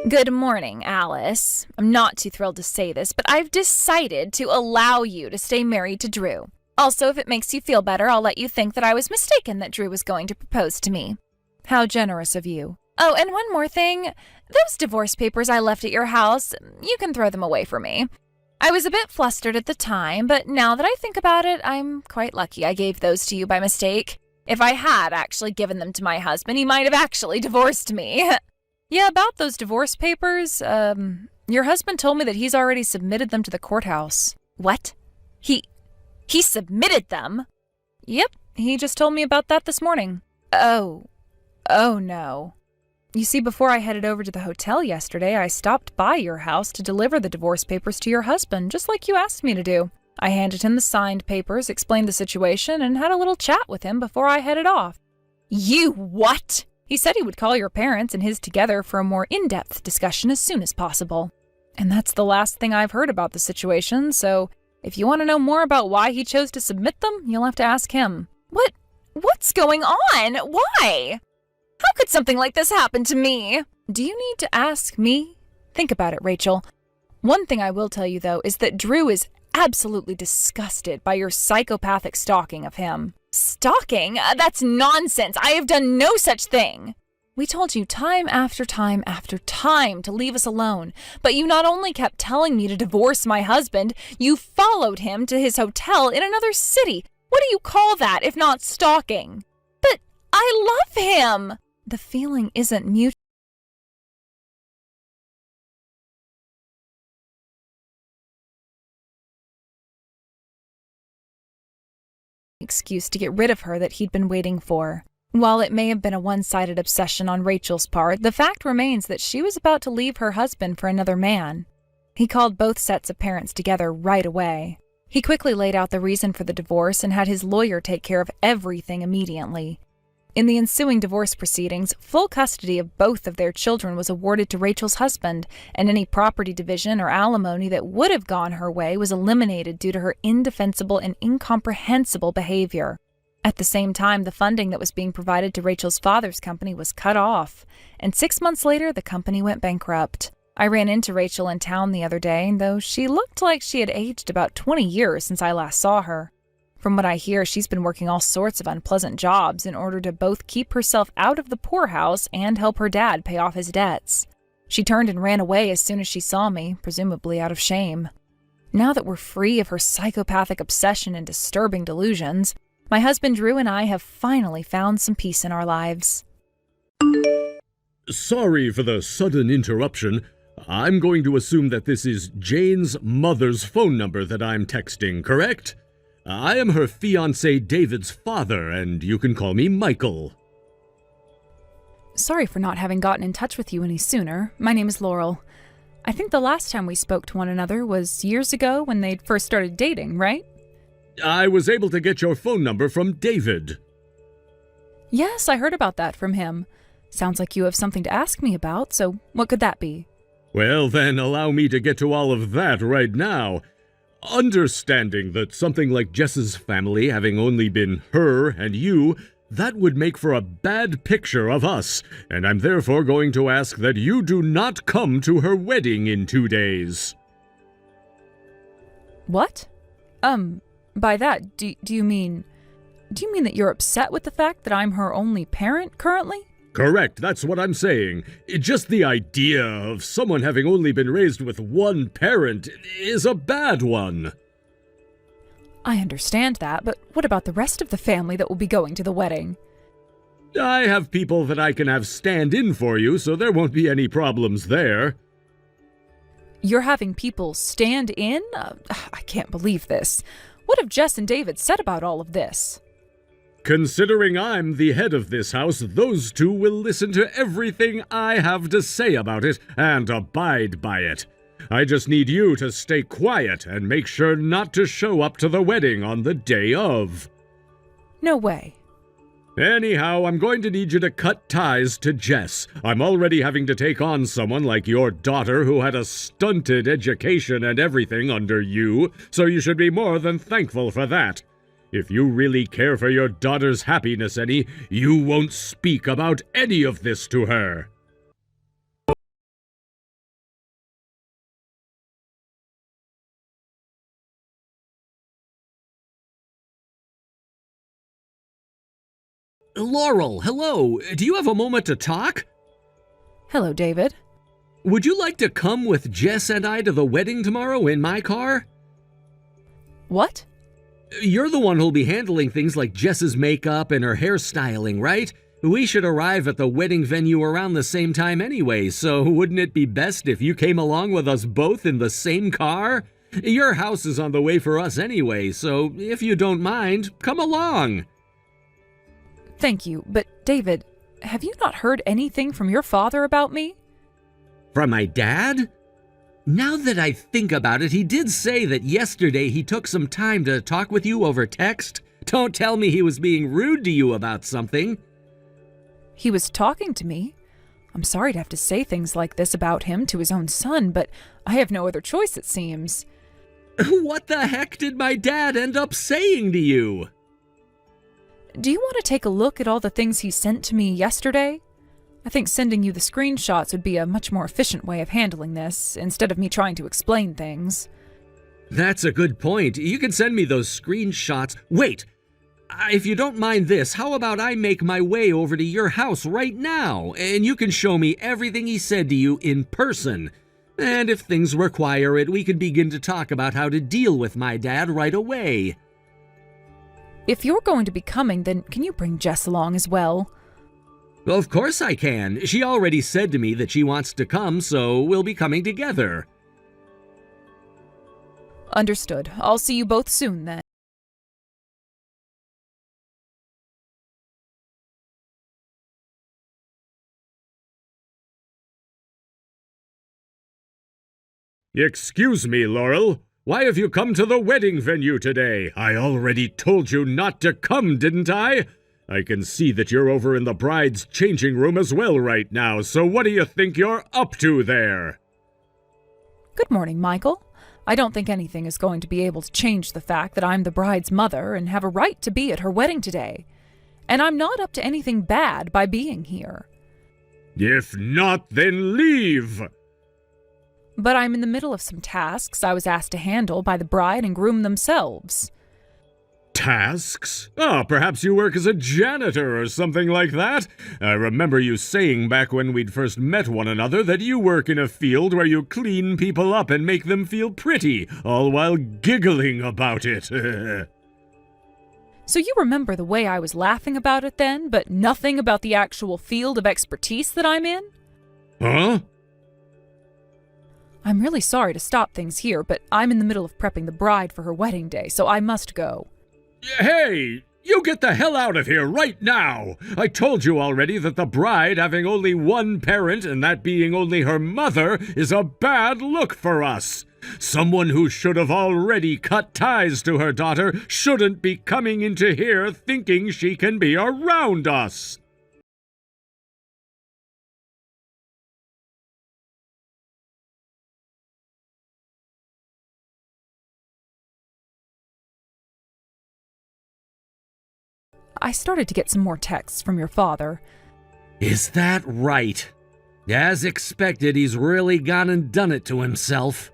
Good morning, Alice. I'm not too thrilled to say this, but I've decided to allow you to stay married to Drew. Also, if it makes you feel better, I'll let you think that I was mistaken that Drew was going to propose to me. How generous of you. Oh, and one more thing. Those divorce papers I left at your house, you can throw them away for me. I was a bit flustered at the time, but now that I think about it, I'm quite lucky I gave those to you by mistake. If I had actually given them to my husband, he might have actually divorced me. Yeah, about those divorce papers, your husband told me that he's already submitted them to the courthouse. What? He submitted them? Yep, he just told me about that this morning. Oh no. You see, before I headed over to the hotel yesterday, I stopped by your house to deliver the divorce papers to your husband, just like you asked me to do. I handed him the signed papers, explained the situation, and had a little chat with him before I headed off. You what? He said he would call your parents and his together for a more in-depth discussion as soon as possible. And that's the last thing I've heard about the situation, so if you want to know more about why he chose to submit them, you'll have to ask him. What's going on? Why? How could something like this happen to me? Do you need to ask me? Think about it, Rachel. One thing I will tell you, though, is that Drew is absolutely disgusted by your psychopathic stalking of him. Stalking? That's nonsense. I have done no such thing. We told you time after time after time to leave us alone, but you not only kept telling me to divorce my husband, you followed him to his hotel in another city. What do you call that if not stalking? But I love him. The feeling isn't mutual. Excuse to get rid of her that he'd been waiting for. While it may have been a one-sided obsession on Rachel's part, the fact remains that she was about to leave her husband for another man. He called both sets of parents together right away. He quickly laid out the reason for the divorce and had his lawyer take care of everything immediately. In the ensuing divorce proceedings, full custody of both of their children was awarded to Rachel's husband, and any property division or alimony that would have gone her way was eliminated due to her indefensible and incomprehensible behavior. At the same time, the funding that was being provided to Rachel's father's company was cut off, and 6 months later, the company went bankrupt. I ran into Rachel in town the other day, though she looked like she had aged about 20 years since I last saw her. From what I hear, she's been working all sorts of unpleasant jobs in order to both keep herself out of the poorhouse and help her dad pay off his debts. She turned and ran away as soon as she saw me, presumably out of shame. Now that we're free of her psychopathic obsession and disturbing delusions, my husband Drew and I have finally found some peace in our lives. Sorry for the sudden interruption. I'm going to assume that this is Jane's mother's phone number that I'm texting, correct? I am her fiancé David's father, and you can call me Michael. Sorry for not having gotten in touch with you any sooner. My name is Laurel. I think the last time we spoke to one another was years ago when they'd first started dating, right? I was able to get your phone number from David. Yes, I heard about that from him. Sounds like you have something to ask me about, so what could that be? Well, then, allow me to get to all of that right now. Understanding that something like Jess's family having only been her and you, that would make for a bad picture of us, and I'm therefore going to ask that you do not come to her wedding in 2 days. What? By that, do you mean that you're upset with the fact that I'm her only parent currently? Correct, that's what I'm saying. Just the idea of someone having only been raised with one parent is a bad one. I understand that, but what about the rest of the family that will be going to the wedding? I have people that I can have stand in for you, so there won't be any problems there. You're having people stand in? I can't believe this. What have Jess and David said about all of this? Considering I'm the head of this house, those two will listen to everything I have to say about it and abide by it. I just need you to stay quiet and make sure not to show up to the wedding on the day of. No way. Anyhow, I'm going to need you to cut ties to Jess. I'm already having to take on someone like your daughter who had a stunted education and everything under you, so you should be more than thankful for that. If you really care for your daughter's happiness any, you won't speak about any of this to her. Laurel, hello. Do you have a moment to talk? Hello, David. Would you like to come with Jess and I to the wedding tomorrow in my car? What? You're the one who'll be handling things like Jess's makeup and her hairstyling, right? We should arrive at the wedding venue around the same time anyway, so wouldn't it be best if you came along with us both in the same car? Your house is on the way for us anyway, so if you don't mind, come along. Thank you, but David, have you not heard anything from your father about me? From my dad? Now that I think about it, he did say that yesterday he took some time to talk with you over text. Don't tell me he was being rude to you about something. He was talking to me. I'm sorry to have to say things like this about him to his own son, but I have no other choice, it seems. What the heck did my dad end up saying to you? Do you want to take a look at all the things he sent to me yesterday? I think sending you the screenshots would be a much more efficient way of handling this, instead of me trying to explain things. That's a good point. You can send me those screenshots. Wait! If you don't mind this, how about I make my way over to your house right now, and you can show me everything he said to you in person. And if things require it, we can begin to talk about how to deal with my dad right away. If you're going to be coming, then can you bring Jess along as well? Of course I can. She already said to me that she wants to come, so we'll be coming together. Understood. I'll see you both soon, then. Excuse me, Laurel. Why have you come to the wedding venue today? I already told you not to come, didn't I? I can see that you're over in the bride's changing room as well right now, so what do you think you're up to there? Good morning, Michael. I don't think anything is going to be able to change the fact that I'm the bride's mother and have a right to be at her wedding today. And I'm not up to anything bad by being here. If not, then leave! But I'm in the middle of some tasks I was asked to handle by the bride and groom themselves. Tasks? Oh, perhaps you work as a janitor or something like that? I remember you saying back when we'd first met one another that you work in a field where you clean people up and make them feel pretty, all while giggling about it. So you remember the way I was laughing about it then, but nothing about the actual field of expertise that I'm in? Huh? I'm really sorry to stop things here, but I'm in the middle of prepping the bride for her wedding day, so I must go. Hey! You get the hell out of here right now! I told you already that the bride having only one parent, and that being only her mother, is a bad look for us. Someone who should have already cut ties to her daughter shouldn't be coming into here thinking she can be around us. I started to get some more texts from your father. Is that right? As expected, he's really gone and done it to himself.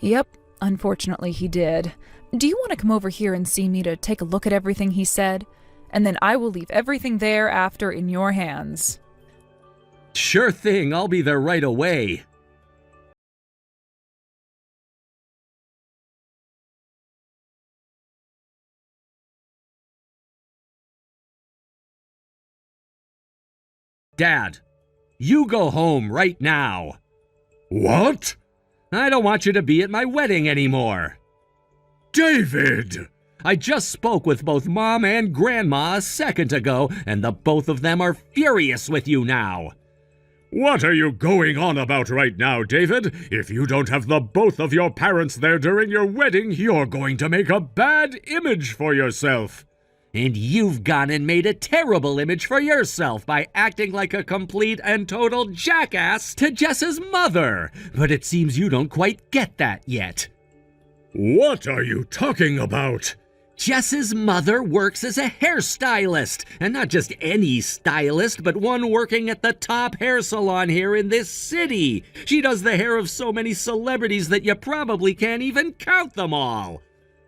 Yep, unfortunately he did. Do you want to come over here and see me to take a look at everything he said? And then I will leave everything thereafter in your hands. Sure thing, I'll be there right away. Dad, you go home right now. What? I don't want you to be at my wedding anymore. David! I just spoke with both Mom and Grandma a second ago, and the both of them are furious with you now. What are you going on about right now, David? If you don't have the both of your parents there during your wedding, you're going to make a bad image for yourself. And you've gone and made a terrible image for yourself by acting like a complete and total jackass to Jess's mother. But it seems you don't quite get that yet. What are you talking about? Jess's mother works as a hairstylist, and not just any stylist, but one working at the top hair salon here in this city. She does the hair of so many celebrities that you probably can't even count them all.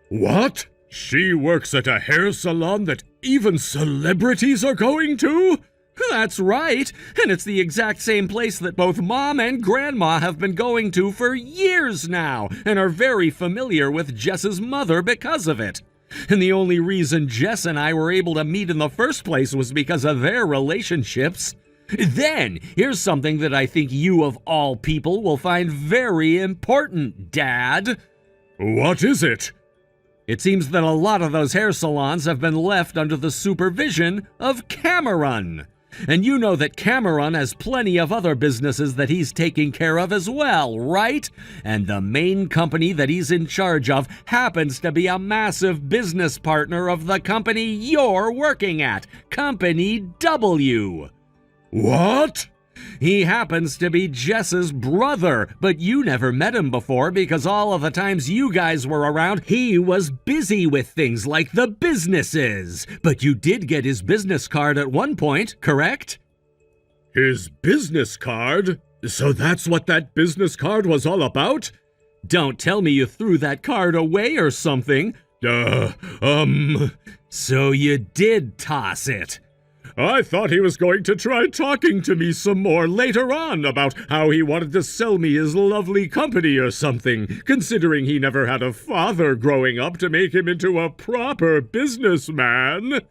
What? She works at a hair salon that even celebrities are going to? That's right, and it's the exact same place that both Mom and Grandma have been going to for years now, and are very familiar with Jess's mother because of it. And the only reason Jess and I were able to meet in the first place was because of their relationships. Then, here's something that I think you of all people will find very important, Dad. What is it? It seems that a lot of those hair salons have been left under the supervision of Cameron. And you know that Cameron has plenty of other businesses that he's taking care of as well, right? And the main company that he's in charge of happens to be a massive business partner of the company you're working at, Company W. What? He happens to be Jess's brother, but you never met him before because all of the times you guys were around, he was busy with things like the businesses. But you did get his business card at one point, correct? His business card? So that's what that business card was all about? Don't tell me you threw that card away or something. So you did toss it. I thought he was going to try talking to me some more later on about how he wanted to sell me his lovely company or something, considering he never had a father growing up to make him into a proper businessman.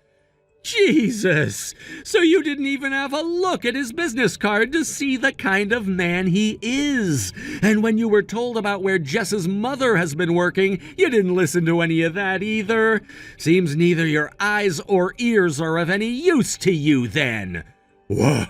Jesus! So you didn't even have a look at his business card to see the kind of man he is. And when you were told about where Jess's mother has been working, you didn't listen to any of that either. Seems neither your eyes or ears are of any use to you then. Whoa!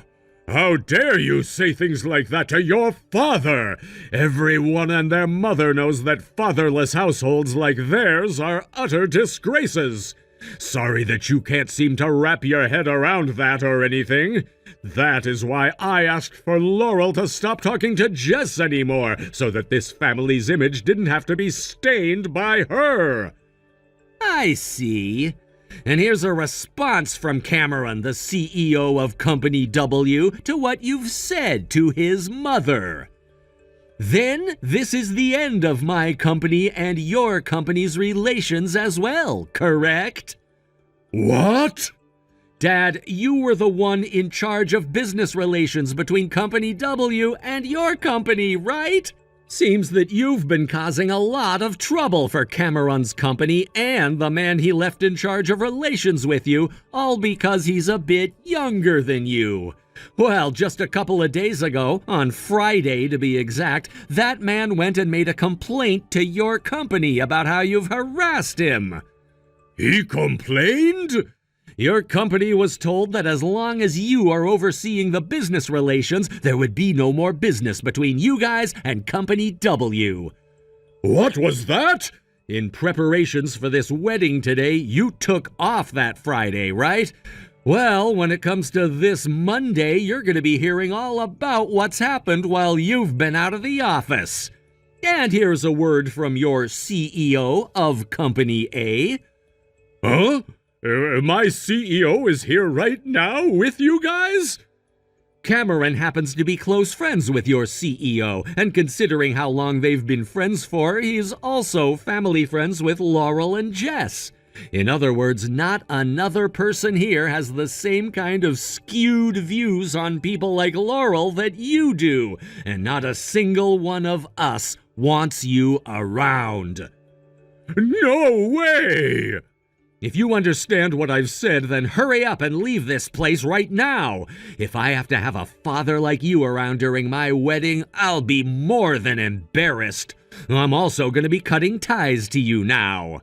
How dare you say things like that to your father? Everyone and their mother knows that fatherless households like theirs are utter disgraces. Sorry that you can't seem to wrap your head around that or anything. That is why I asked for Laurel to stop talking to Jess anymore, so that this family's image didn't have to be stained by her. I see. And here's a response from Cameron, the CEO of Company W, to what you've said to his mother. Then, this is the end of my company and your company's relations as well, correct? What? Dad, you were the one in charge of business relations between Company W and your company, right? Seems that you've been causing a lot of trouble for Cameron's company and the man he left in charge of relations with you, all because he's a bit younger than you. Well, just a couple of days ago, on Friday to be exact, that man went and made a complaint to your company about how you've harassed him. He complained? Your company was told that as long as you are overseeing the business relations, there would be no more business between you guys and Company W. What was that? In preparations for this wedding today, you took off that Friday, right? Well, when it comes to this Monday, you're going to be hearing all about what's happened while you've been out of the office. And here's a word from your CEO of Company A. Huh? My CEO is here right now with you guys? Cameron happens to be close friends with your CEO, and considering how long they've been friends for, he's also family friends with Laurel and Jess. In other words, not another person here has the same kind of skewed views on people like Laurel that you do, and not a single one of us wants you around. No way! If you understand what I've said, then hurry up and leave this place right now. If I have to have a father like you around during my wedding, I'll be more than embarrassed. I'm also going to be cutting ties to you now.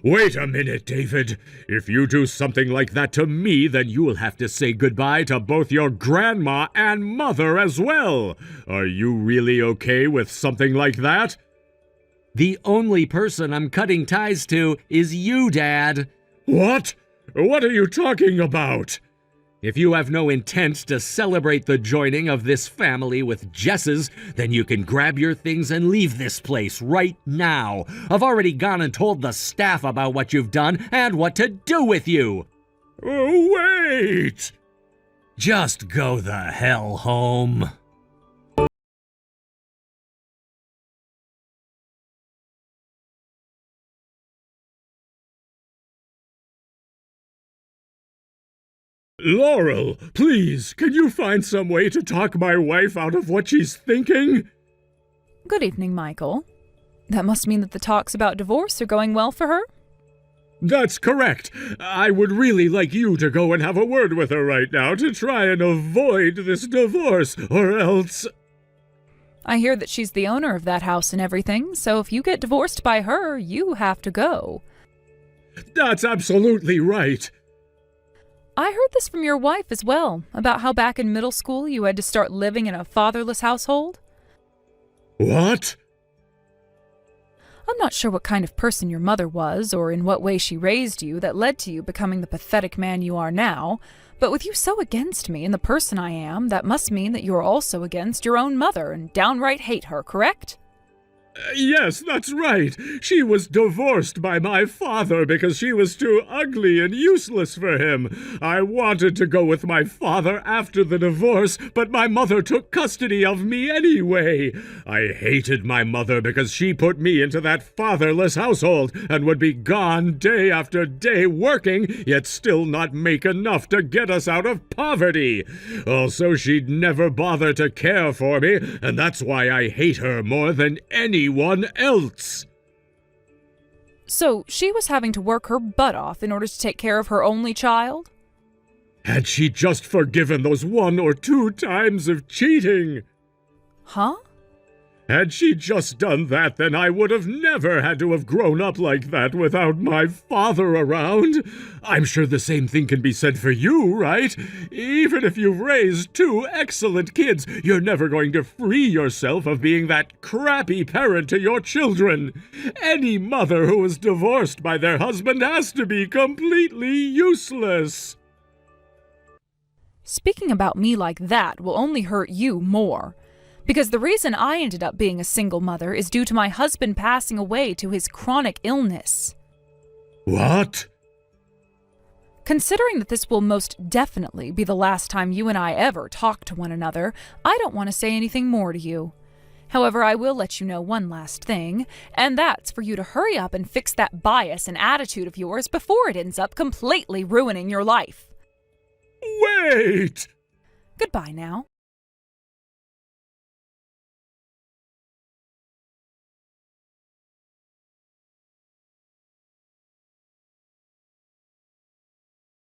Wait a minute, David. If you do something like that to me, then you will have to say goodbye to both your grandma and mother as well. Are you really okay with something like that? The only person I'm cutting ties to is you, Dad. What? What are you talking about? If you have no intent to celebrate the joining of this family with Jess's, then you can grab your things and leave this place right now. I've already gone and told the staff about what you've done and what to do with you. Oh, wait! Just go the hell home. Laurel, please, can you find some way to talk my wife out of what she's thinking? Good evening, Michael. That must mean that the talks about divorce are going well for her? That's correct. I would really like you to go and have a word with her right now to try and avoid this divorce, or else... I hear that she's the owner of that house and everything, so if you get divorced by her, you have to go. That's absolutely right. I heard this from your wife as well, about how back in middle school you had to start living in a fatherless household. What? I'm not sure what kind of person your mother was, or in what way she raised you that led to you becoming the pathetic man you are now, but with you so against me and the person I am, that must mean that you are also against your own mother and downright hate her, correct? Yes, that's right. She was divorced by my father because she was too ugly and useless for him. I wanted to go with my father after the divorce, but my mother took custody of me anyway. I hated my mother because she put me into that fatherless household and would be gone day after day working, yet still not make enough to get us out of poverty. Also, she'd never bother to care for me, and that's why I hate her more than anyone else. So she was having to work her butt off in order to take care of her only child? Had she just forgiven those 1 or 2 times of cheating? Huh? Had she just done that, then I would have never had to have grown up like that without my father around. I'm sure the same thing can be said for you, right? Even if you've raised 2 excellent kids, you're never going to free yourself of being that crappy parent to your children. Any mother who is divorced by their husband has to be completely useless. Speaking about me like that will only hurt you more. Because the reason I ended up being a single mother is due to my husband passing away to his chronic illness. What? Considering that this will most definitely be the last time you and I ever talk to one another, I don't want to say anything more to you. However, I will let you know one last thing, and that's for you to hurry up and fix that bias and attitude of yours before it ends up completely ruining your life. Wait! Goodbye now.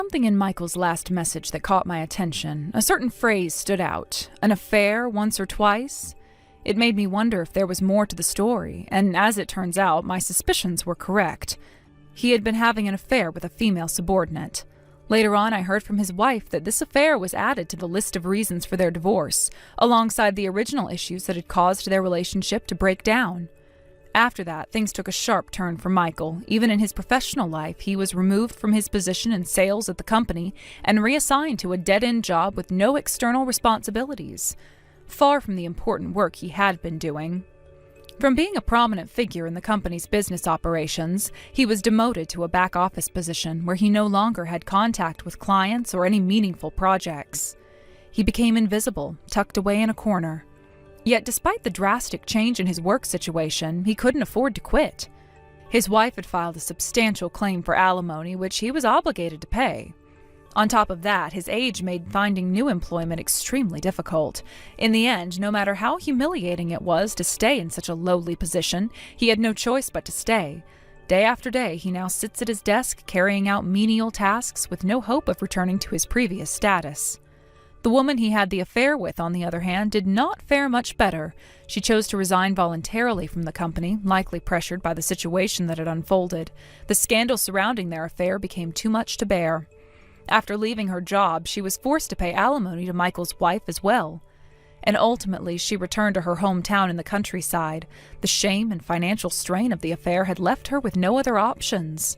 Something in Michael's last message that caught my attention. A certain phrase stood out. An affair once or twice? It made me wonder if there was more to the story, and as it turns out, my suspicions were correct. He had been having an affair with a female subordinate. Later on, I heard from his wife that this affair was added to the list of reasons for their divorce, alongside the original issues that had caused their relationship to break down. After that, things took a sharp turn for Michael. Even in his professional life, he was removed from his position in sales at the company and reassigned to a dead-end job with no external responsibilities, far from the important work he had been doing. From being a prominent figure in the company's business operations, he was demoted to a back office position where he no longer had contact with clients or any meaningful projects. He became invisible, tucked away in a corner. Yet despite the drastic change in his work situation, he couldn't afford to quit. His wife had filed a substantial claim for alimony, which he was obligated to pay. On top of that, his age made finding new employment extremely difficult. In the end, no matter how humiliating it was to stay in such a lowly position, he had no choice but to stay. Day after day, he now sits at his desk carrying out menial tasks with no hope of returning to his previous status. The woman he had the affair with, on the other hand, did not fare much better. She chose to resign voluntarily from the company, likely pressured by the situation that had unfolded. The scandal surrounding their affair became too much to bear. After leaving her job, she was forced to pay alimony to Michael's wife as well. And ultimately, she returned to her hometown in the countryside. The shame and financial strain of the affair had left her with no other options.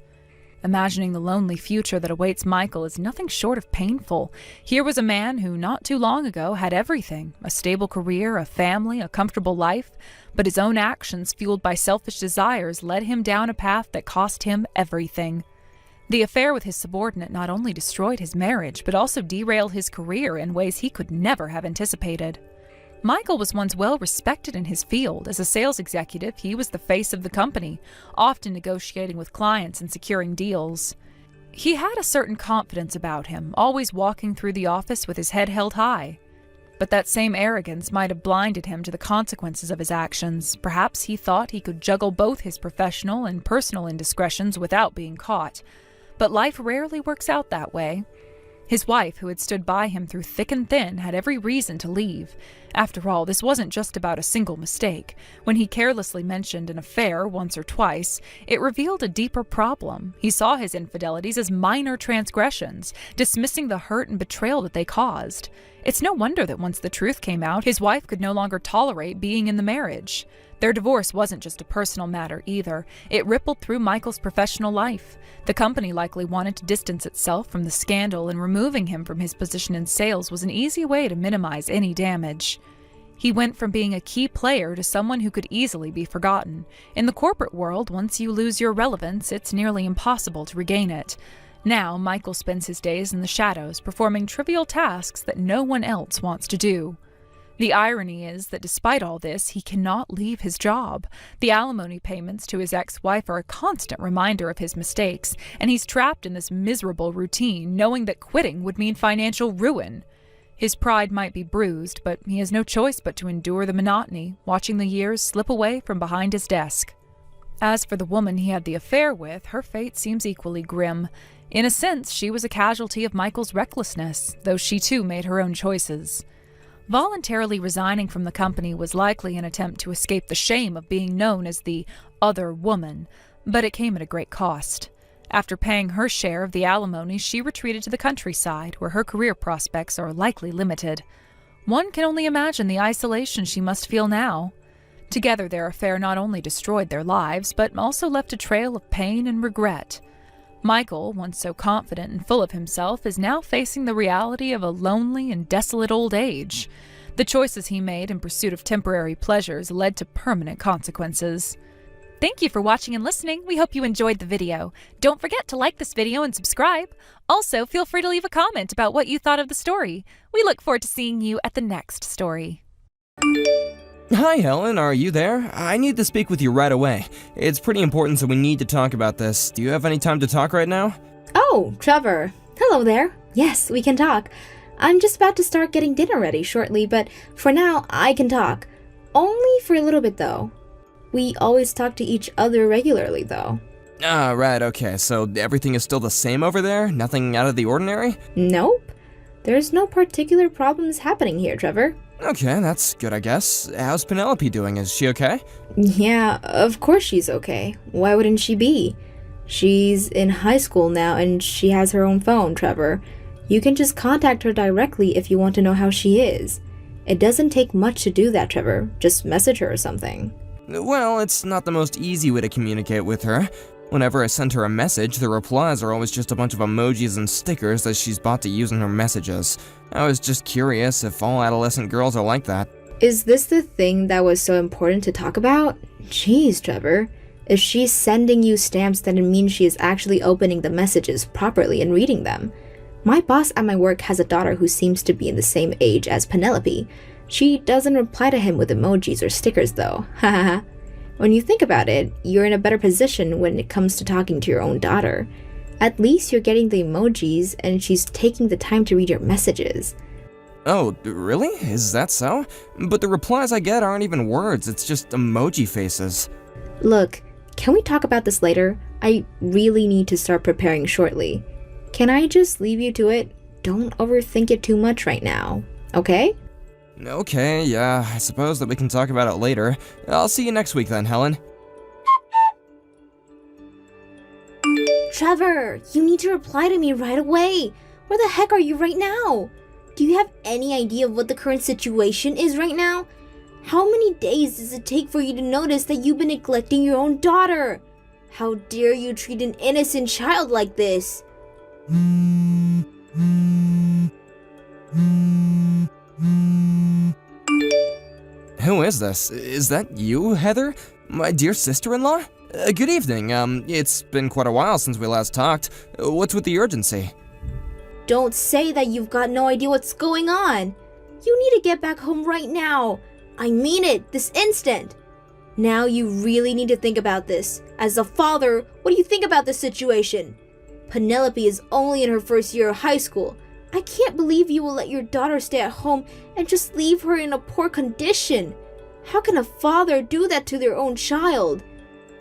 Imagining the lonely future that awaits Michael is nothing short of painful. Here was a man who, not too long ago, had everything: a stable career, a family, a comfortable life, but his own actions, fueled by selfish desires, led him down a path that cost him everything. The affair with his subordinate not only destroyed his marriage, but also derailed his career in ways he could never have anticipated. Michael was once well respected in his field. As a sales executive, he was the face of the company, often negotiating with clients and securing deals. He had a certain confidence about him, always walking through the office with his head held high. But that same arrogance might have blinded him to the consequences of his actions. Perhaps he thought he could juggle both his professional and personal indiscretions without being caught. But life rarely works out that way. His wife, who had stood by him through thick and thin, had every reason to leave. After all, this wasn't just about a single mistake. When he carelessly mentioned an affair once or twice, it revealed a deeper problem. He saw his infidelities as minor transgressions, dismissing the hurt and betrayal that they caused. It's no wonder that once the truth came out, his wife could no longer tolerate being in the marriage. Their divorce wasn't just a personal matter either. It rippled through Michael's professional life. The company likely wanted to distance itself from the scandal, and removing him from his position in sales was an easy way to minimize any damage. He went from being a key player to someone who could easily be forgotten. In the corporate world, once you lose your relevance, it's nearly impossible to regain it. Now, Michael spends his days in the shadows, performing trivial tasks that no one else wants to do. The irony is that despite all this, he cannot leave his job. The alimony payments to his ex-wife are a constant reminder of his mistakes, and he's trapped in this miserable routine, knowing that quitting would mean financial ruin. His pride might be bruised, but he has no choice but to endure the monotony, watching the years slip away from behind his desk. As for the woman he had the affair with, her fate seems equally grim. In a sense, she was a casualty of Michael's recklessness, though she too made her own choices. Voluntarily resigning from the company was likely an attempt to escape the shame of being known as the other woman, but it came at a great cost. After paying her share of the alimony, she retreated to the countryside, where her career prospects are likely limited. One can only imagine the isolation she must feel now. Together, their affair not only destroyed their lives, but also left a trail of pain and regret. Michael, once so confident and full of himself, is now facing the reality of a lonely and desolate old age. The choices he made in pursuit of temporary pleasures led to permanent consequences. Thank you for watching and listening. We hope you enjoyed the video. Don't forget to like this video and subscribe. Also, feel free to leave a comment about what you thought of the story. We look forward to seeing you at the next story. Hi, Helen, are you there? I need to speak with you right away. It's pretty important, so we need to talk about this. Do you have any time to talk right now? Oh, Trevor. Hello there. Yes, we can talk. I'm just about to start getting dinner ready shortly, but for now, I can talk. Only for a little bit, though. We always talk to each other regularly, though. Ah, right, okay, so everything is still the same over there? Nothing out of the ordinary? Nope. There's no particular problems happening here, Trevor. Okay, that's good, I guess. How's Penelope doing? Is she okay? Yeah, of course she's okay. Why wouldn't she be? She's in high school now, and she has her own phone, Trevor. You can just contact her directly if you want to know how she is. It doesn't take much to do that, Trevor. Just message her or something. Well, it's not the most easy way to communicate with her. Whenever I send her a message, the replies are always just a bunch of emojis and stickers that she's bought to use in her messages. I was just curious if all adolescent girls are like that. Is this the thing that was so important to talk about? Jeez, Trevor. If she's sending you stamps, then it means she is actually opening the messages properly and reading them. My boss at my work has a daughter who seems to be in the same age as Penelope. She doesn't reply to him with emojis or stickers though. Hahaha. When you think about it, you're in a better position when it comes to talking to your own daughter. At least you're getting the emojis and she's taking the time to read your messages. Oh, really? Is that so? But the replies I get aren't even words, it's just emoji faces. Look, can we talk about this later? I really need to start preparing shortly. Can I just leave you to it? Don't overthink it too much right now, okay? Okay, yeah, I suppose that we can talk about it later. I'll see you next week then, Helen. Trevor, you need to reply to me right away. Where the heck are you right now? Do you have any idea of what the current situation is right now? How many days does it take for you to notice that you've been neglecting your own daughter? How dare you treat an innocent child like this? Who is this? Is that you, Heather? My dear sister-in-law? Good evening. It's been quite a while since we last talked. What's with the urgency? Don't say that you've got no idea what's going on. You need to get back home right now. I mean it, this instant. Now you really need to think about this. As a father, what do you think about this situation? Penelope is only in her first year of high school. I can't believe you will let your daughter stay at home and just leave her in a poor condition. How can a father do that to their own child?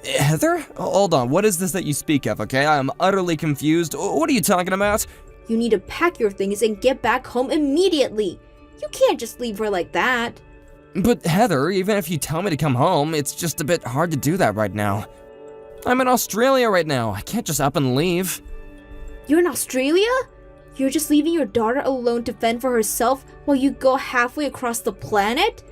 Heather? Hold on, what is this that you speak of, okay? I am utterly confused. What are you talking about? You need to pack your things and get back home immediately. You can't just leave her like that. But Heather, even if you tell me to come home, it's just a bit hard to do that right now. I'm in Australia right now. I can't just up and leave. You're in Australia? You're just leaving your daughter alone to fend for herself while you go halfway across the planet?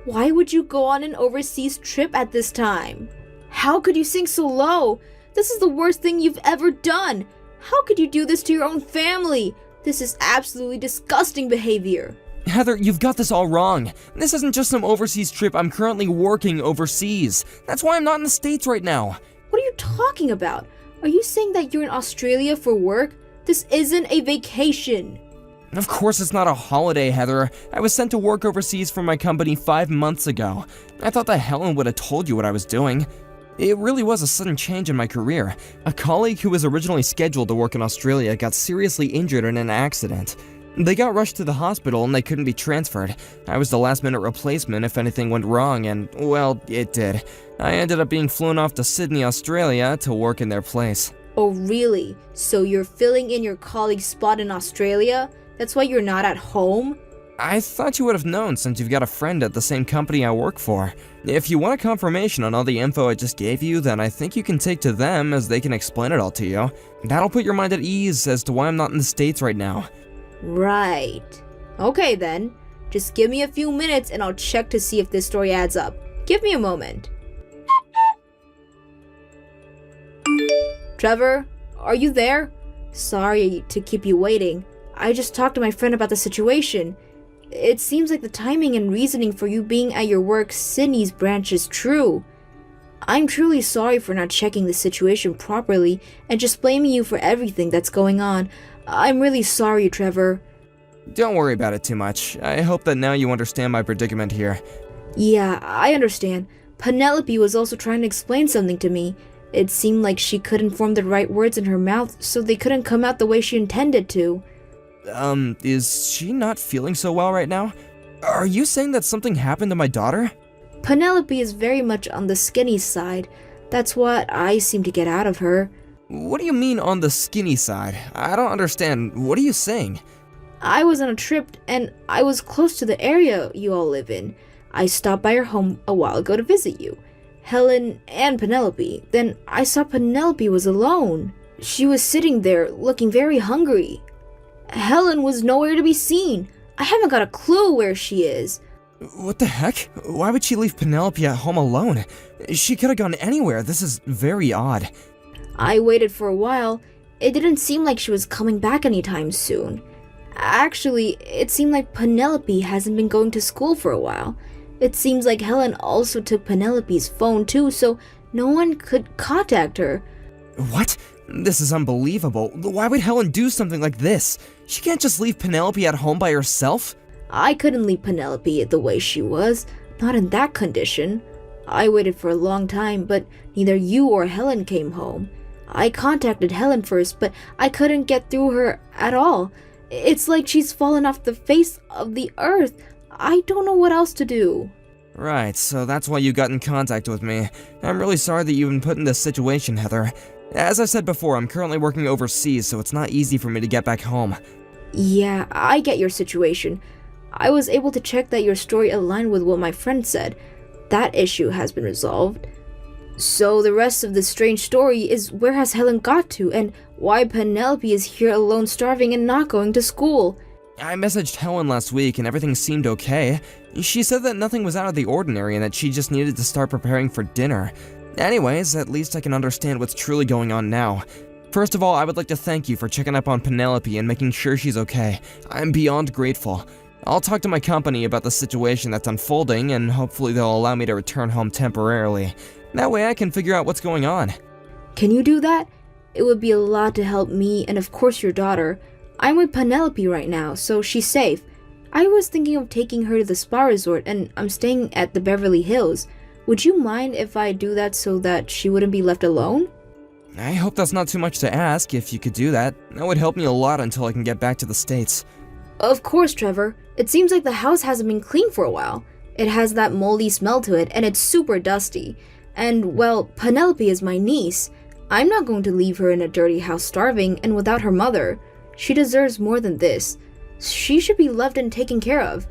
Why would you go on an overseas trip at this time? How could you sink so low? This is the worst thing you've ever done. How could you do this to your own family? This is absolutely disgusting behavior. Heather, you've got this all wrong. This isn't just some overseas trip. I'm currently working overseas. That's why I'm not in the States right now. What are you talking about? Are you saying that you're in Australia for work? This isn't a vacation. Of course it's not a holiday, Heather. I was sent to work overseas for my company 5 months ago. I thought that Helen would have told you what I was doing. It really was a sudden change in my career. A colleague who was originally scheduled to work in Australia got seriously injured in an accident. They got rushed to the hospital and they couldn't be transferred. I was the last-minute replacement if anything went wrong, and, well, it did. I ended up being flown off to Sydney, Australia to work in their place. Oh, really? So you're filling in your colleague's spot in Australia? That's why you're not at home? I thought you would have known since you've got a friend at the same company I work for. If you want a confirmation on all the info I just gave you, then I think you can take to them as they can explain it all to you. That'll put your mind at ease as to why I'm not in the States right now. Right. Okay then. Just give me a few minutes and I'll check to see if this story adds up. Give me a moment. Trevor, are you there? Sorry to keep you waiting. I just talked to my friend about the situation. It seems like the timing and reasoning for you being at your work Sydney's branch is true. I'm truly sorry for not checking the situation properly and just blaming you for everything that's going on. I'm really sorry, Trevor. Don't worry about it too much. I hope that now you understand my predicament here. Yeah, I understand. Penelope was also trying to explain something to me. It seemed like she couldn't form the right words in her mouth, so they couldn't come out the way she intended to. Is she not feeling so well right now? Are you saying that something happened to my daughter? Penelope is very much on the skinny side. That's what I seem to get out of her. What do you mean on the skinny side? I don't understand. What are you saying? I was on a trip and I was close to the area you all live in. I stopped by your home a while ago to visit you, Helen and Penelope. Then I saw Penelope was alone. She was sitting there looking very hungry. Helen was nowhere to be seen. I haven't got a clue where she is. What the heck? Why would she leave Penelope at home alone? She could have gone anywhere. This is very odd. I waited for a while. It didn't seem like she was coming back anytime soon. Actually, it seemed like Penelope hasn't been going to school for a while. It seems like Helen also took Penelope's phone too, so no one could contact her. What? This is unbelievable. Why would Helen do something like this? She can't just leave Penelope at home by herself. I couldn't leave Penelope the way she was, not in that condition. I waited for a long time, but neither you or Helen came home. I contacted Helen first, but I couldn't get through her at all. It's like she's fallen off the face of the earth. I don't know what else to do. Right, so that's why you got in contact with me. I'm really sorry that you've been put in this situation, Heather. As I said before, I'm currently working overseas, so it's not easy for me to get back home. Yeah, I get your situation. I was able to check that your story aligned with what my friend said. That issue has been resolved. So the rest of this strange story is where has Helen got to, and why Penelope is here alone starving and not going to school. I messaged Helen last week and everything seemed okay. She said that nothing was out of the ordinary and that she just needed to start preparing for dinner. Anyways, at least I can understand what's truly going on now. First of all, I would like to thank you for checking up on Penelope and making sure she's okay. I'm beyond grateful. I'll talk to my company about the situation that's unfolding and hopefully they'll allow me to return home temporarily. That way I can figure out what's going on. Can you do that? It would be a lot to help me and of course your daughter. I'm with Penelope right now, so she's safe. I was thinking of taking her to the spa resort and I'm staying at the Beverly Hills. Would you mind if I do that so that she wouldn't be left alone? I hope that's not too much to ask. If you could do that, that would help me a lot until I can get back to the States. Of course, Trevor. It seems like the house hasn't been cleaned for a while. It has that moldy smell to it and it's super dusty. And, well, Penelope is my niece. I'm not going to leave her in a dirty house starving and without her mother. She deserves more than this. She should be loved and taken care of.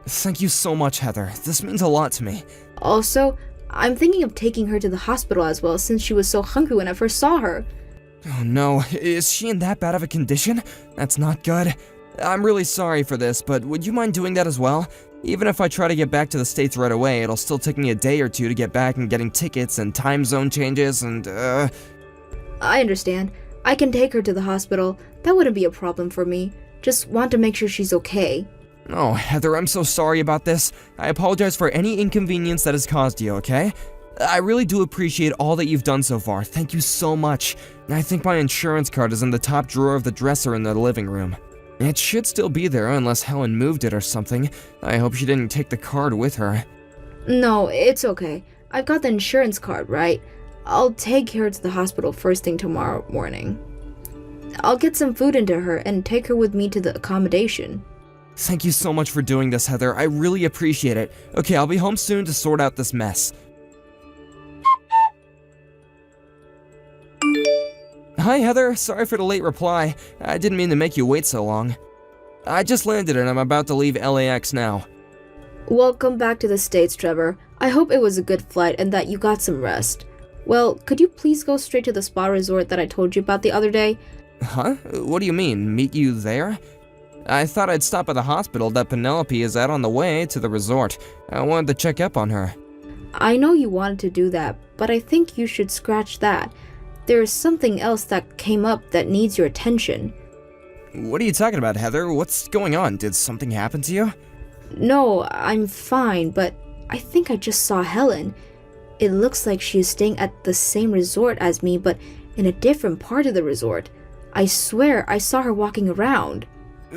Thank you so much, Heather. This means a lot to me. Also, I'm thinking of taking her to the hospital as well since she was so hungry when I first saw her. Oh no, is she in that bad of a condition? That's not good. I'm really sorry for this, but would you mind doing that as well? Even if I try to get back to the States right away, it'll still take me a day or two to get back and getting tickets and time zone changes and, I understand. I can take her to the hospital. That wouldn't be a problem for me. Just want to make sure she's okay. Oh, Heather, I'm so sorry about this. I apologize for any inconvenience that has caused you, okay? I really do appreciate all that you've done so far. Thank you so much. I think my insurance card is in the top drawer of the dresser in the living room. It should still be there unless Helen moved it or something. I hope she didn't take the card with her. No, it's okay. I've got the insurance card, right? I'll take her to the hospital first thing tomorrow morning. I'll get some food into her and take her with me to the accommodation. Thank you so much for doing this, Heather. I really appreciate it. Okay, I'll be home soon to sort out this mess. Hi, Heather. Sorry for the late reply. I didn't mean to make you wait so long. I just landed and I'm about to leave LAX now. Welcome back to the States, Trevor. I hope it was a good flight and that you got some rest. Well, could you please go straight to the spa resort that I told you about the other day? Huh? What do you mean, meet you there? I thought I'd stop at the hospital that Penelope is at on the way to the resort. I wanted to check up on her. I know you wanted to do that, but I think you should scratch that. There is something else that came up that needs your attention. What are you talking about, Heather? What's going on? Did something happen to you? No, I'm fine, but I think I just saw Helen. It looks like she is staying at the same resort as me, but in a different part of the resort. I swear I saw her walking around.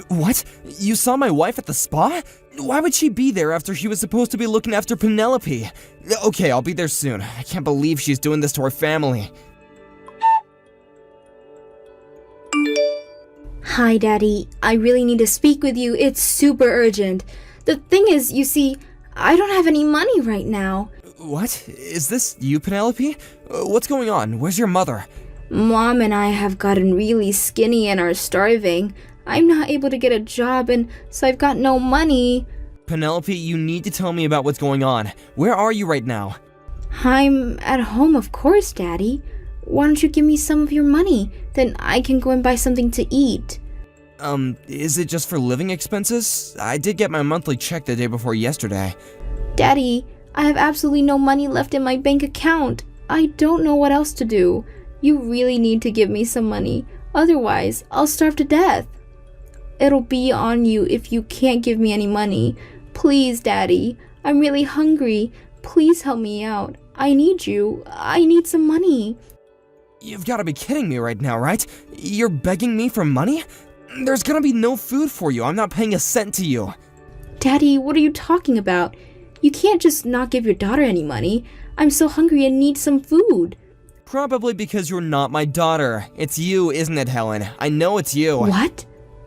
What? You saw my wife at the spa? Why would she be there after she was supposed to be looking after Penelope? Okay, I'll be there soon. I can't believe she's doing this to our family. Hi, Daddy. I really need to speak with you. It's super urgent. The thing is, you see, I don't have any money right now. What? Is this you, Penelope? What's going on? Where's your mother? Mom and I have gotten really skinny and are starving. I'm not able to get a job and so I've got no money. Penelope, you need to tell me about what's going on. Where are you right now? I'm at home, of course, Daddy. Why don't you give me some of your money? Then I can go and buy something to eat. Is it just for living expenses? I did get my monthly check the day before yesterday. Daddy, I have absolutely no money left in my bank account. I don't know what else to do. You really need to give me some money. Otherwise, I'll starve to death. It'll be on you if you can't give me any money. Please, Daddy. I'm really hungry. Please help me out. I need you. I need some money. You've got to be kidding me right now, right? You're begging me for money? There's gonna be no food for you. I'm not paying a cent to you. Daddy, what are you talking about? You can't just not give your daughter any money. I'm so hungry and need some food. Probably because you're not my daughter. It's you, isn't it, Helen? I know it's you. What?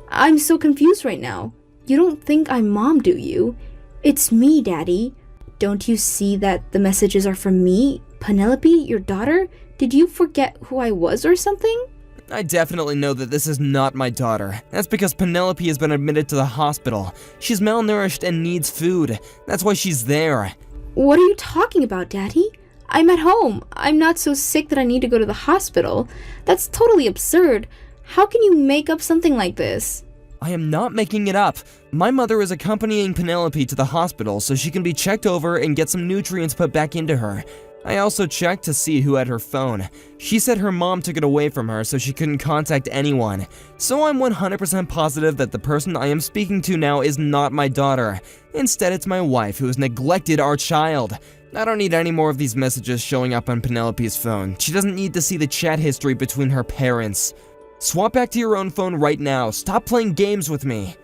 I'm so confused right now. You don't think I'm Mom, do you? It's me, Daddy. Don't you see that the messages are from me? Penelope, your daughter? Did you forget who I was or something? I definitely know that this is not my daughter. That's because Penelope has been admitted to the hospital. She's malnourished and needs food. That's why she's there. What are you talking about, Daddy? I'm at home. I'm not so sick that I need to go to the hospital. That's totally absurd. How can you make up something like this? I am not making it up. My mother is accompanying Penelope to the hospital so she can be checked over and get some nutrients put back into her. I also checked to see who had her phone. She said her mom took it away from her so she couldn't contact anyone. So I'm 100% positive that the person I am speaking to now is not my daughter. Instead, it's my wife who has neglected our child. I don't need any more of these messages showing up on Penelope's phone. She doesn't need to see the chat history between her parents. Swap back to your own phone right now. Stop playing games with me.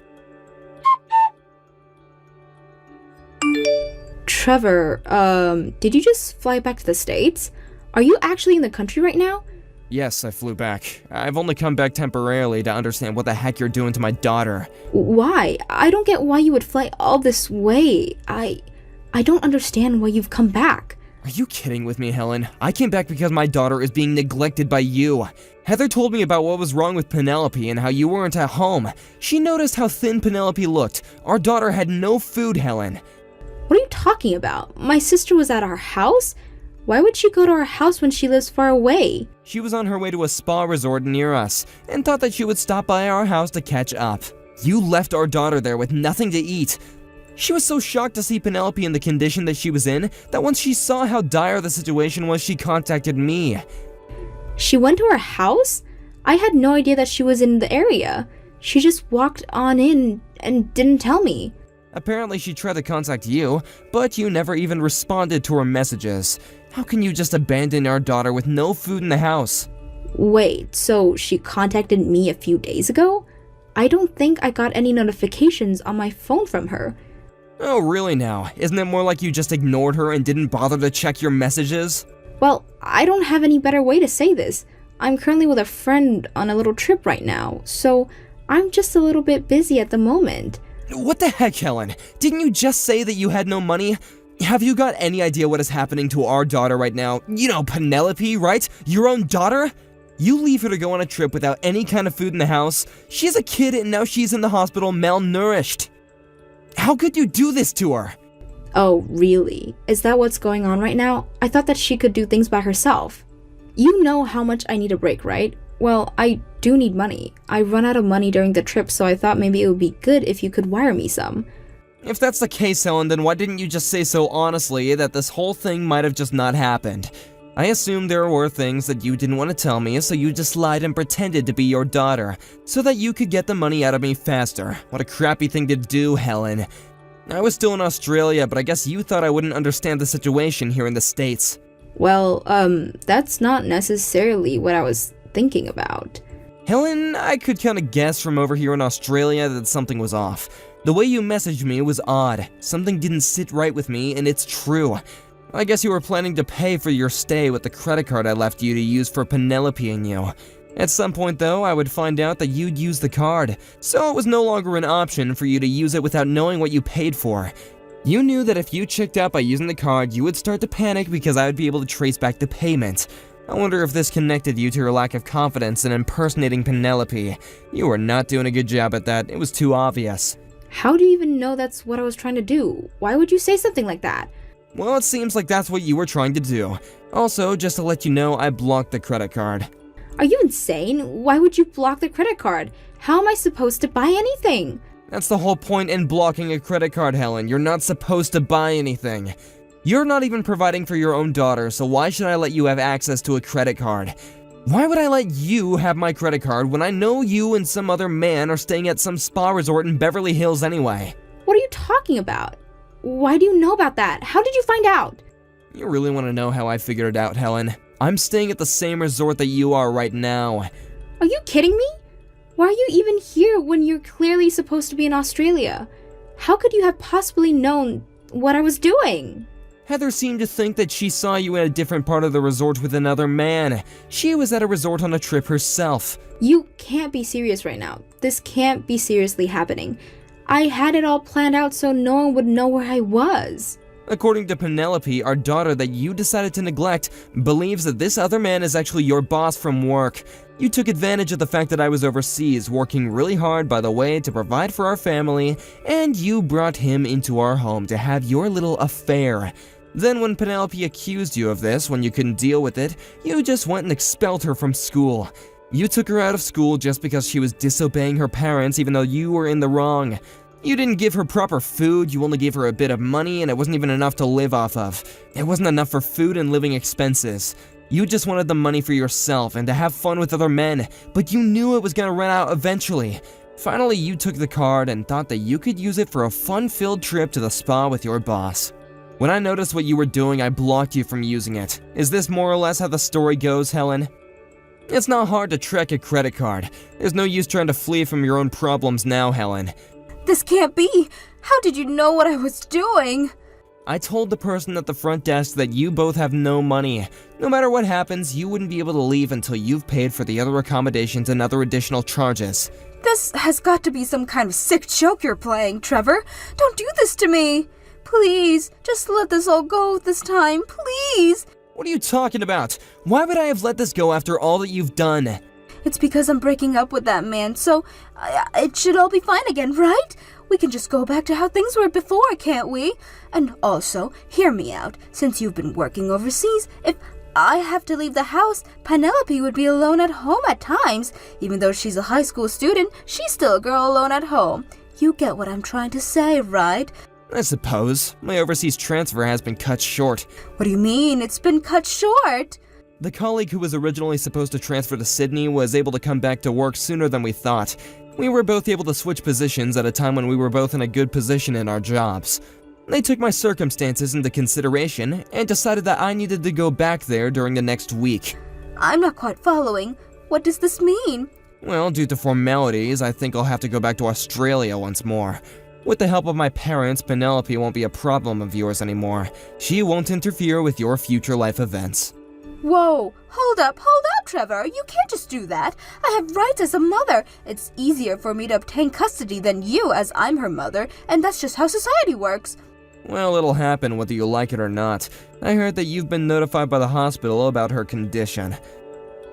Trevor, did you just fly back to the States? Are you actually in the country right now? Yes, I flew back. I've only come back temporarily to understand what the heck you're doing to my daughter. Why? I don't get why you would fly all this way. I don't understand why you've come back. Are you kidding with me, Helen? I came back because my daughter is being neglected by you. Heather told me about what was wrong with Penelope and how you weren't at home. She noticed how thin Penelope looked. Our daughter had no food, Helen. What are you talking about? My sister was at our house? Why would she go to our house when she lives far away? She was on her way to a spa resort near us and thought that she would stop by our house to catch up. You left our daughter there with nothing to eat. She was so shocked to see Penelope in the condition that she was in that once she saw how dire the situation was, she contacted me. She went to our house? I had no idea that she was in the area. She just walked on in and didn't tell me. Apparently she tried to contact you, but you never even responded to her messages. How can you just abandon our daughter with no food in the house? Wait, so she contacted me a few days ago? I don't think I got any notifications on my phone from her. Oh, really now? Isn't it more like you just ignored her and didn't bother to check your messages? Well, I don't have any better way to say this. I'm currently with a friend on a little trip right now, so I'm just a little bit busy at the moment. What the heck, Helen? Didn't you just say that you had no money? Have you got any idea what is happening to our daughter right now? You know, Penelope, right? Your own daughter? You leave her to go on a trip without any kind of food in the house. She's a kid and now she's in the hospital malnourished. How could you do this to her? Oh, really? Is that what's going on right now? I thought that she could do things by herself. You know how much I need a break, right? Well, I do need money. I run out of money during the trip, so I thought maybe it would be good if you could wire me some. If that's the case, Helen, then why didn't you just say so honestly that this whole thing might have just not happened? I assumed there were things that you didn't want to tell me, so you just lied and pretended to be your daughter, so that you could get the money out of me faster. What a crappy thing to do, Helen. I was still in Australia, but I guess you thought I wouldn't understand the situation here in the States. Well, that's not necessarily what I was thinking about. Helen, I could kind of guess from over here in Australia that something was off. The way you messaged me was odd. Something didn't sit right with me, and it's true. I guess you were planning to pay for your stay with the credit card I left you to use for Penelope and you. At some point, though, I would find out that you'd use the card, so it was no longer an option for you to use it without knowing what you paid for. You knew that if you checked out by using the card, you would start to panic because I would be able to trace back the payment. I wonder if this connected you to your lack of confidence in impersonating Penelope. You were not doing a good job at that. It was too obvious. How do you even know that's what I was trying to do? Why would you say something like that? Well, it seems like that's what you were trying to do. Also, just to let you know, I blocked the credit card. Are you insane? Why would you block the credit card? How am I supposed to buy anything? That's the whole point in blocking a credit card, Helen. You're not supposed to buy anything. You're not even providing for your own daughter, so why should I let you have access to a credit card? Why would I let you have my credit card when I know you and some other man are staying at some spa resort in Beverly Hills anyway? What are you talking about? Why do you know about that? How did you find out? You really want to know how I figured it out, Helen? I'm staying at the same resort that you are right now. Are you kidding me? Why are you even here when you're clearly supposed to be in Australia? How could you have possibly known what I was doing? Heather seemed to think that she saw you in a different part of the resort with another man. She was at a resort on a trip herself. You can't be serious right now. This can't be seriously happening. I had it all planned out so no one would know where I was. According to Penelope, our daughter that you decided to neglect believes that this other man is actually your boss from work. You took advantage of the fact that I was overseas, working really hard by the way to provide for our family, and you brought him into our home to have your little affair. Then when Penelope accused you of this when you couldn't deal with it, you just went and expelled her from school. You took her out of school just because she was disobeying her parents even though you were in the wrong. You didn't give her proper food, you only gave her a bit of money and it wasn't even enough to live off of. It wasn't enough for food and living expenses. You just wanted the money for yourself and to have fun with other men, but you knew it was gonna run out eventually. Finally, you took the card and thought that you could use it for a fun-filled trip to the spa with your boss. When I noticed what you were doing, I blocked you from using it. Is this more or less how the story goes, Helen? It's not hard to track a credit card. There's no use trying to flee from your own problems now, Helen. This can't be! How did you know what I was doing? I told the person at the front desk that you both have no money. No matter what happens, you wouldn't be able to leave until you've paid for the other accommodations and other additional charges. This has got to be some kind of sick joke you're playing, Trevor. Don't do this to me! Please, just let this all go this time, please! What are you talking about? Why would I have let this go after all that you've done? It's because I'm breaking up with that man, so it should all be fine again, right? We can just go back to how things were before, can't we? And also, hear me out. Since you've been working overseas, if I have to leave the house, Penelope would be alone at home at times. Even though she's a high school student, she's still a girl alone at home. You get what I'm trying to say, right? I suppose. My overseas transfer has been cut short. What do you mean? It's been cut short? The colleague who was originally supposed to transfer to Sydney was able to come back to work sooner than we thought. We were both able to switch positions at a time when we were both in a good position in our jobs. They took my circumstances into consideration and decided that I needed to go back there during the next week. I'm not quite following. What does this mean? Well, due to formalities, I think I'll have to go back to Australia once more. With the help of my parents, Penelope won't be a problem of yours anymore. She won't interfere with your future life events. Whoa, hold up, Trevor. You can't just do that. I have rights as a mother. It's easier for me to obtain custody than you as I'm her mother, and that's just how society works. Well, it'll happen whether you like it or not. I heard that you've been notified by the hospital about her condition.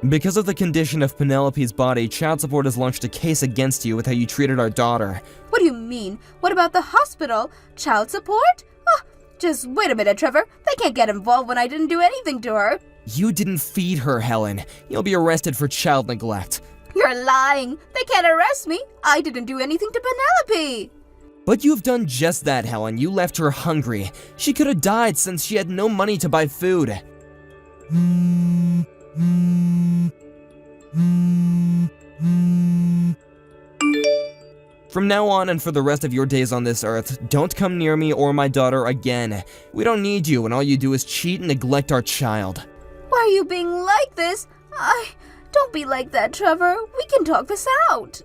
Because of the condition of Penelope's body, child support has launched a case against you with how you treated our daughter. What do you mean? What about the hospital? Child support? Oh, just wait a minute, Trevor. They can't get involved when I didn't do anything to her. You didn't feed her, Helen. You'll be arrested for child neglect. You're lying. They can't arrest me. I didn't do anything to Penelope. But you've done just that, Helen. You left her hungry. She could have died since she had no money to buy food. From now on and for the rest of your days on this earth, don't come near me or my daughter again. We don't need you and all you do is cheat and neglect our child. Why are you being like this? Don't be like that, Trevor. We can talk this out.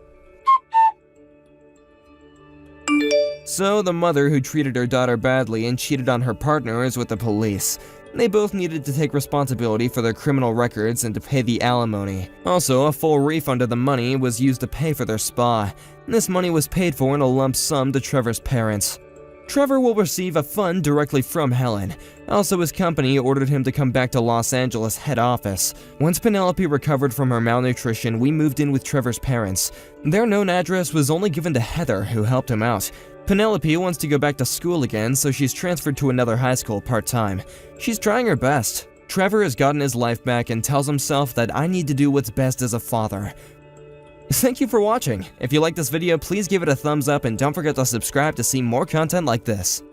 So the mother who treated her daughter badly and cheated on her partner is with the police. They both needed to take responsibility for their criminal records and to pay the alimony. Also, a full refund of the money was used to pay for their spa. This money was paid for in a lump sum to Trevor's parents. Trevor will receive a fund directly from Helen. Also, his company ordered him to come back to Los Angeles head office. Once Penelope recovered from her malnutrition, we moved in with Trevor's parents. Their known address was only given to Heather, who helped him out. Penelope wants to go back to school again, so she's transferred to another high school part-time. She's trying her best. Trevor has gotten his life back and tells himself that I need to do what's best as a father. Thank you for watching. If you like this video, please give it a thumbs up and don't forget to subscribe to see more content like this.